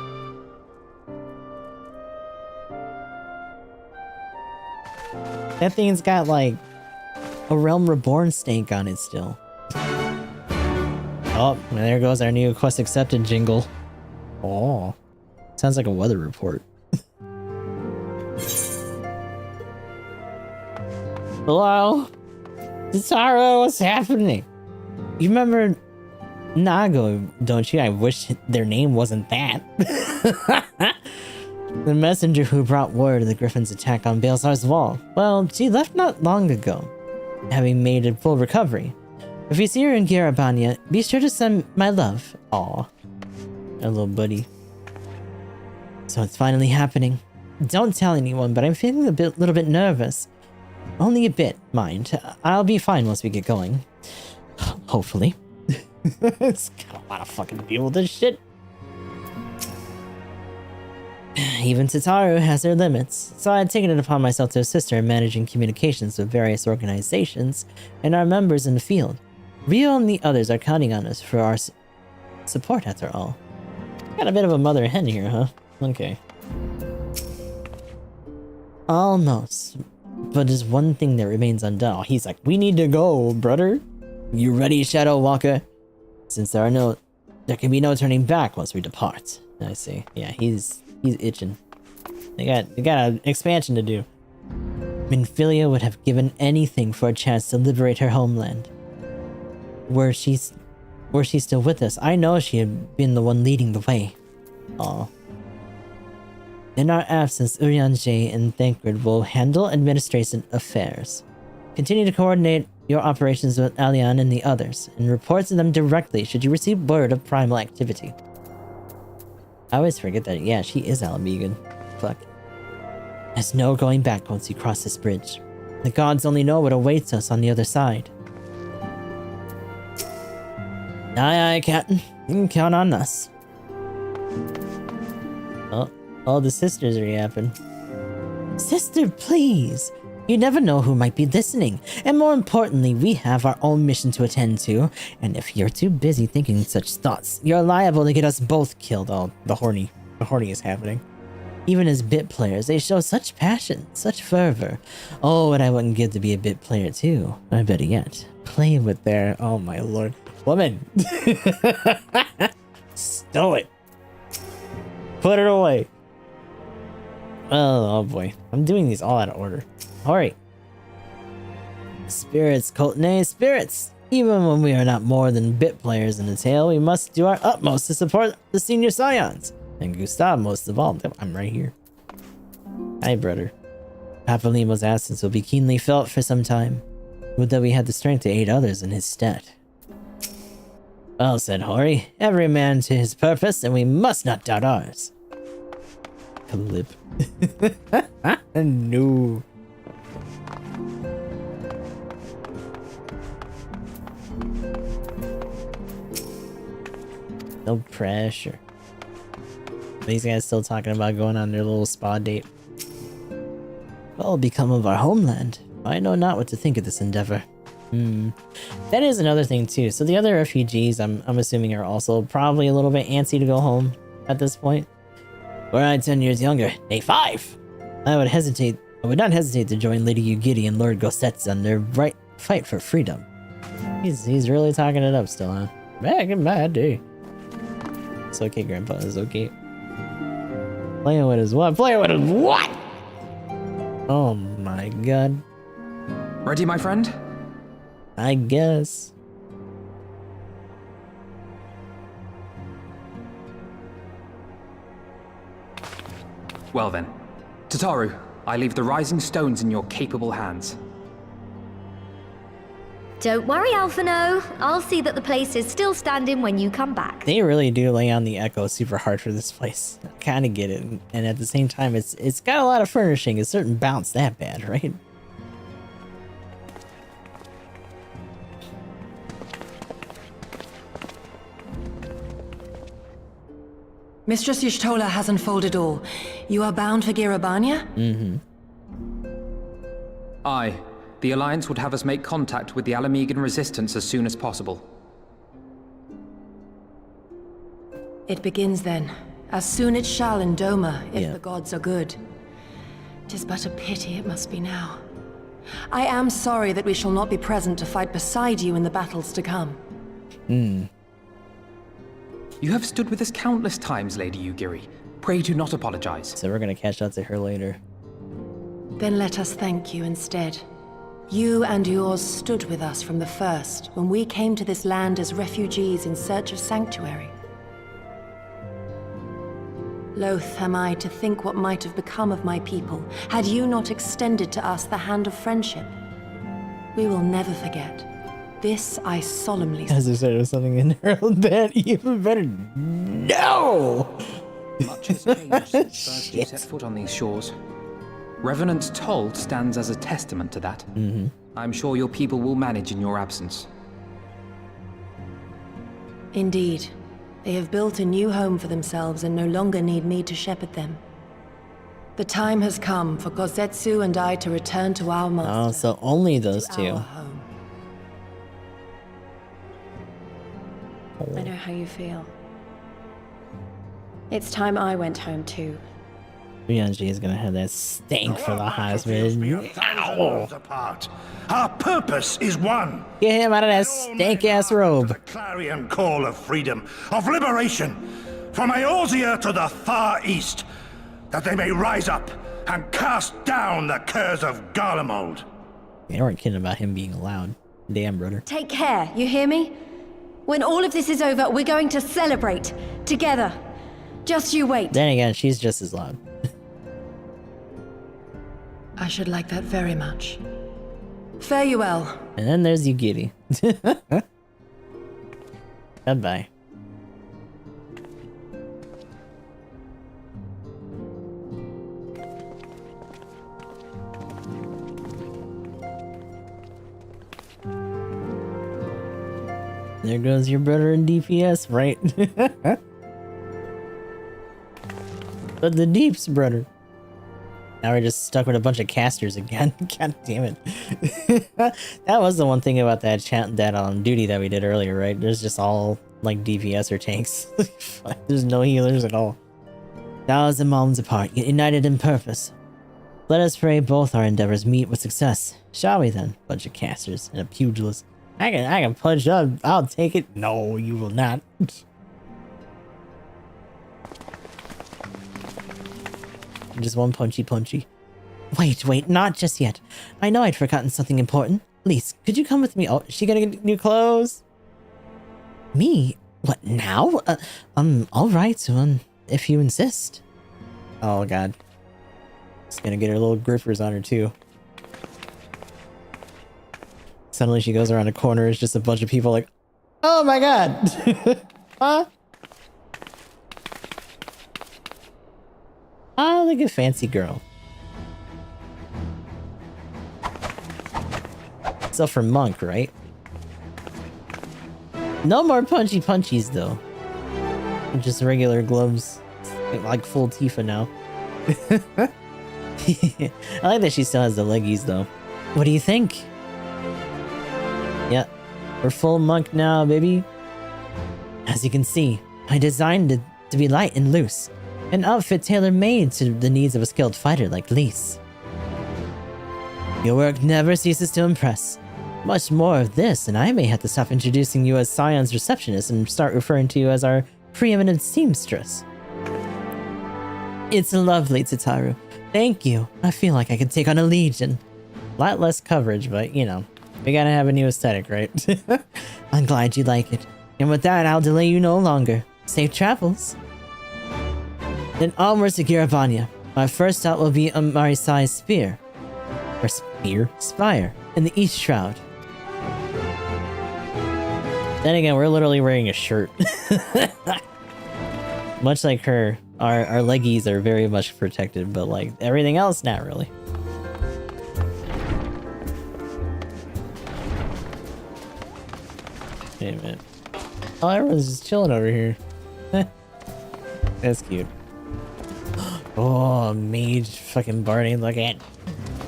That thing's got like a Realm Reborn stank on it still. Oh, and there goes our new quest accepted jingle. Oh, sounds like a weather report. Hello? Tara, what's happening? You remember Nago, don't you? I wish their name wasn't that. The messenger who brought word of the Griffin's attack on Baelsar's wall. Well, she left not long ago, having made a full recovery. If you see her in Garabania, be sure to send my love. Aw. Our little buddy. So it's finally happening. Don't tell anyone, but I'm feeling a little bit nervous. Only a bit, mind. I'll be fine once we get going. Hopefully. It's got a lot of fucking deal with this shit. Even Tataru has her limits, so I had taken it upon myself to assist her in managing communications with various organizations and our members in the field. Rio and the others are counting on us for our support after all. Got a bit of a mother hen here, huh? Okay. Almost. But there's one thing that remains undone. Oh, he's like, we need to go, brother. You ready, Shadow Walker? Since there can be no turning back once we depart. I see. Yeah, he's itching. They got an expansion to do. Minfilia would have given anything for a chance to liberate her homeland. Were she still with us, I know she had been the one leading the way. Aw. In our absence, Urianger and Thancred will handle administration affairs. Continue to coordinate your operations with Alian and the others, and report to them directly should you receive word of primal activity. I always forget that, yeah, she is Alamegan. Fuck. There's no going back once you cross this bridge. The gods only know what awaits us on the other side. Aye, aye, Captain. You can count on us. Oh, all the sisters are yapping. Sister, please! You never know who might be listening. And more importantly, we have our own mission to attend to. And if you're too busy thinking such thoughts, you're liable to get us both killed. Oh, the horny is happening. Even as bit players, they show such passion, such fervor. Oh, and I wouldn't give to be a bit player too. I better yet, play with their, oh my lord, woman. Stow it. Put it away. Oh boy, I'm doing these all out of order. Alright. Spirits, nay, spirits. Even when we are not more than bit players in the tale, we must do our utmost to support the senior scions. And Gustav most of all. I'm right here. Hi, brother. Papalimo's absence will be keenly felt for some time. Would that we had the strength to aid others in his stead. Well said, Hori. Every man to his purpose, and we must not doubt ours. Clip. No. No pressure. These guys still talking about going on their little spa date. What will become of our homeland? I know not what to think of this endeavor. That is another thing too. So the other refugees, I'm assuming, are also probably a little bit antsy to go home at this point. Were I 10 years younger, nay 5, I would not hesitate to join Lady Ugiri and Lord Gossetz on their fight for freedom. He's really talking it up still, huh? Back in my day. It's okay, Grandpa. It's okay. Playing with his what? Playing with his what? Oh my god. Ready, my friend? I guess. Well then. Tataru, I leave the rising stones in your capable hands. Don't worry, Alphino. I'll see that the place is still standing when you come back. They really do lay on the echo super hard for this place. I kind of get it, and at the same time, it's got a lot of furnishing. A certain bounce that bad, right? Mistress Y'shtola has unfolded all. You are bound for Girabania? Aye. The Alliance would have us make contact with the Alamegan resistance as soon as possible. It begins then. As soon it shall in Doma, if the gods are good. 'Tis but a pity it must be now. I am sorry that we shall not be present to fight beside you in the battles to come. You have stood with us countless times, Lady Ugiri. Pray do not apologize. So we're gonna catch up to her later. Then let us thank you instead. You and yours stood with us from the first, when we came to this land as refugees in search of sanctuary. Loath am I to think what might have become of my people, had you not extended to us the hand of friendship. We will never forget. This I solemnly swear. As if there was something in her that even better. No! Much has changed since first you set foot on these shores. Revenant's toll stands as a testament to that. I'm sure your people will manage in your absence. Indeed. They have built a new home for themselves and no longer need me to shepherd them. The time has come for Gozetsu and I to return to our master. Oh, so only those two. I know how you feel. It's time I went home too. Ryunji is gonna have that stink for the husband. Apart. Our purpose is one. Get him out of that stank-ass robe. The clarion call of freedom, of liberation, from Eorzea to the far east, that they may rise up and cast down the curse of Garlemald. They weren't kidding about him being allowed. Damn, brother. Take care, you hear me? When all of this is over, we're going to celebrate together. Just you wait. Then again, she's just as loud. I should like that very much. Fare you well. And then there's Ugiri. Goodbye. There goes your brother in DPS, right? But the Deep's brother. Now we're just stuck with a bunch of casters again. God damn it. That was the one thing about that duty that we did earlier, right? There's just all like DPS or tanks. There's no healers at all. 1,000 moons apart, yet united in purpose. Let us pray both our endeavors meet with success. Shall we then? Bunch of casters and a pugilist. I can punch up. I'll take it. No, you will not. Just one punchy. Wait, not just yet. I know I'd forgotten something important. Lise, could you come with me? Oh, is she gonna get new clothes? Me? What, now? Alright, if you insist. Oh god. She's gonna get her little griffers on her too. Suddenly she goes around a corner, it's just a bunch of people like, oh my god! Huh? Oh, look at fancy girl. So for Monk, right? No more punchies though. Just regular gloves. Like full Tifa now. I like that she still has the leggies though. What do you think? Yeah, we're full Monk now, baby. As you can see, I designed it to be light and loose. An outfit tailor-made to the needs of a skilled fighter like Lise. Your work never ceases to impress. Much more of this, and I may have to stop introducing you as Scion's receptionist and start referring to you as our preeminent seamstress. It's lovely, Tataru. Thank you. I feel like I could take on a legion. A lot less coverage, but you know, we gotta have a new aesthetic, right? I'm glad you like it. And with that, I'll delay you no longer. Safe travels. Then onwards to Girabanya. My first stop will be Marisai's spear. Or spire. In the East Shroud. Then again, we're literally wearing a shirt. Much like her, our leggies are very much protected, but like everything else, not really. Wait a minute. Oh, everyone's just chilling over here. That's cute. Oh, mage fucking Barney, look at.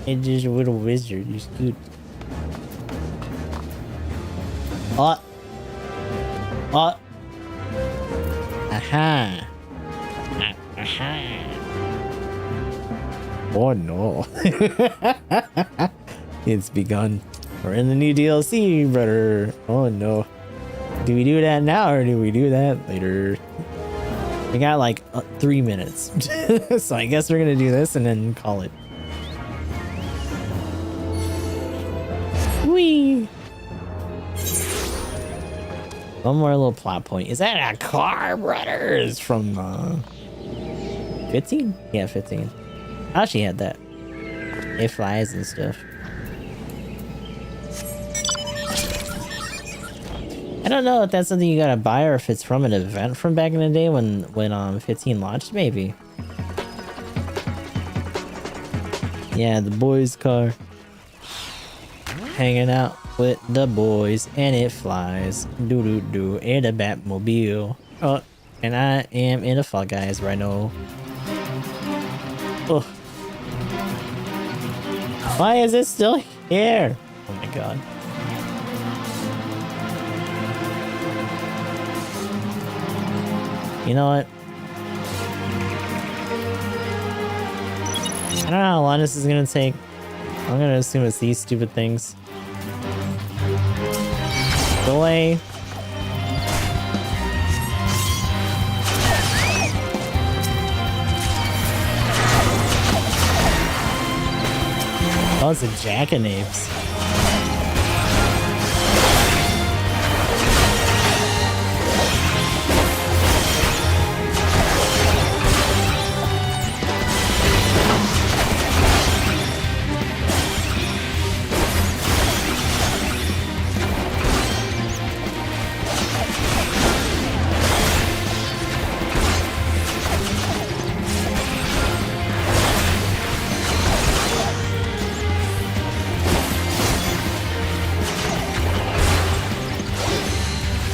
It's just a little wizard, he's cute. Oh. Oh. Aha. Aha. Oh no. It's begun. We're in the new DLC, brother. Oh no. Do we do that now or do we do that later? We got like 3 minutes. So I guess we're gonna do this and then call it. Whee! One more little plot point. Is that a car, brothers? From 15? Yeah, 15. Oh, she had that. It flies and stuff. I don't know if that's something you gotta buy or if it's from an event from back in the day when 15 launched, maybe. Yeah, the boys' car. Hanging out with the boys and it flies. Doo-doo-doo. In a Batmobile. Oh, and I am in a Fall Guys Rhino. Oh. Why is it still here? Oh my god. You know what? I don't know how long this is gonna take. I'm gonna assume it's these stupid things. Go away. Oh, it's a jackanapes.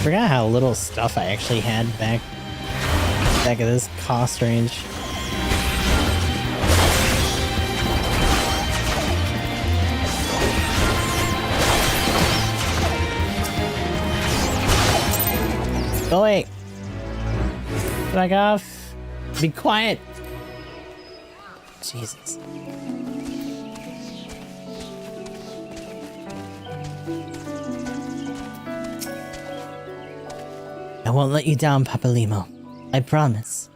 Forgot how little stuff I actually had back at this cost range. Go away. Back off. Be quiet! Jesus. I won't let you down, Papalimo. I promise.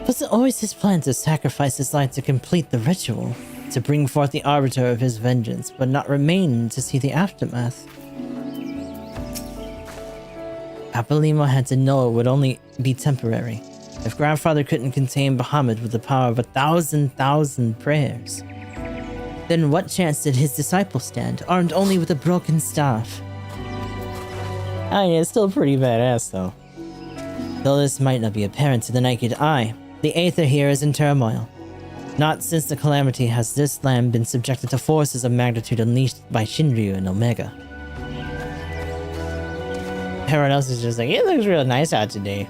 Was it always his plan to sacrifice his life to complete the ritual? To bring forth the arbiter of his vengeance, but not remain to see the aftermath? Papalimo had to know it would only be temporary. If Grandfather couldn't contain Bahamut with the power of 1,000 prayers, then what chance did his disciple stand, armed only with a broken staff? Oh yeah, it's still pretty badass though. Though this might not be apparent to the naked eye, the Aether here is in turmoil. Not since the calamity has this land been subjected to forces of magnitude unleashed by Shinryu and Omega. Everyone else is just like, it looks real nice out today.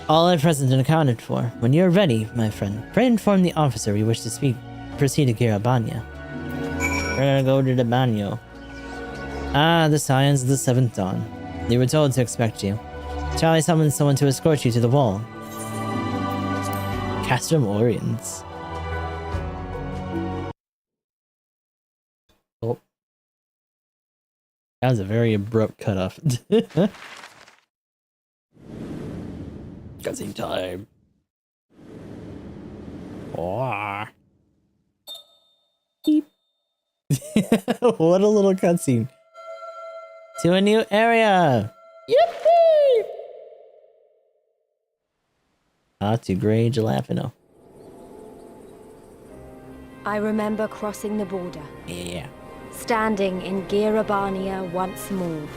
All are present and accounted for. When you're ready, my friend, pray inform the officer we wish to speak. Proceed to Girabanya. We're gonna go to the banyo. Ah, the Scions of the Seventh Dawn. They were told to expect you. Shall I summon someone to escort you to the wall? Castrum Oriens. Oh. That was a very abrupt cutoff. Cutscene time. Oh. Beep. What a little cutscene. To a new area. Yippee! To Grey Jalapeno. I remember crossing the border. Yeah. Standing in Girabania once more.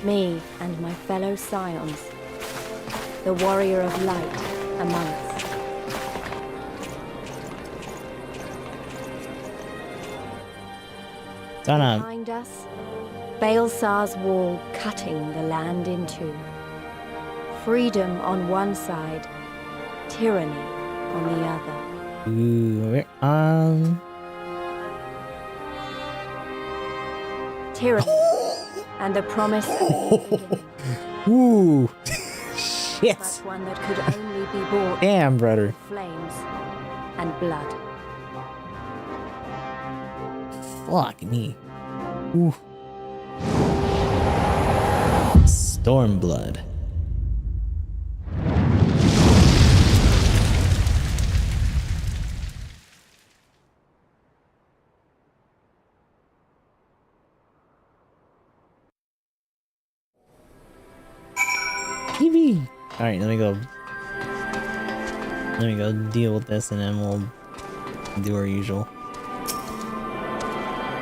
Me and my fellow Scions. The warrior of light among us. Behind us, Baelsar's wall cutting the land in two. Freedom on one side, tyranny on the other. Ooh, we're on... Tyranny and the promise of Ooh. Shit. But one that could only be bought. Damn, brother. Flames and blood. Fuck me. Ooh. Stormblood. TV. All right, let me go. Let me go deal with this, and then we'll do our usual.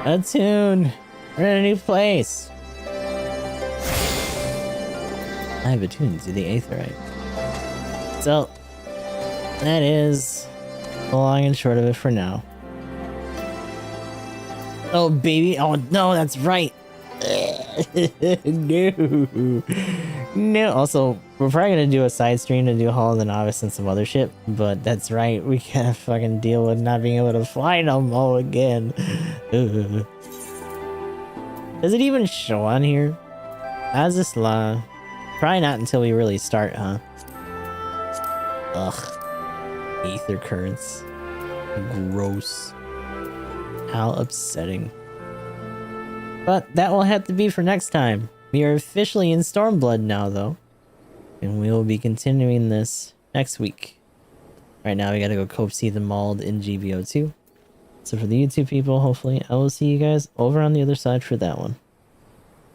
Attune. We're in a new place. I have attuned to the Aetherite. So that is the long and short of it for now. Oh baby! Oh no, that's right. No. Also, we're probably gonna do a side stream to do Hall of the Novice and some other shit, but that's right, we can't fucking deal with not being able to fly no more again. Does it even show on here? How's this law? Probably not until we really start, huh? Ugh. Aether currents. Gross. How upsetting. But that will have to be for next time. We are officially in Stormblood now, though. And we will be continuing this next week. Right now, we gotta go cope see the Mauled in GBO2. So for the YouTube people, hopefully, I will see you guys over on the other side for that one.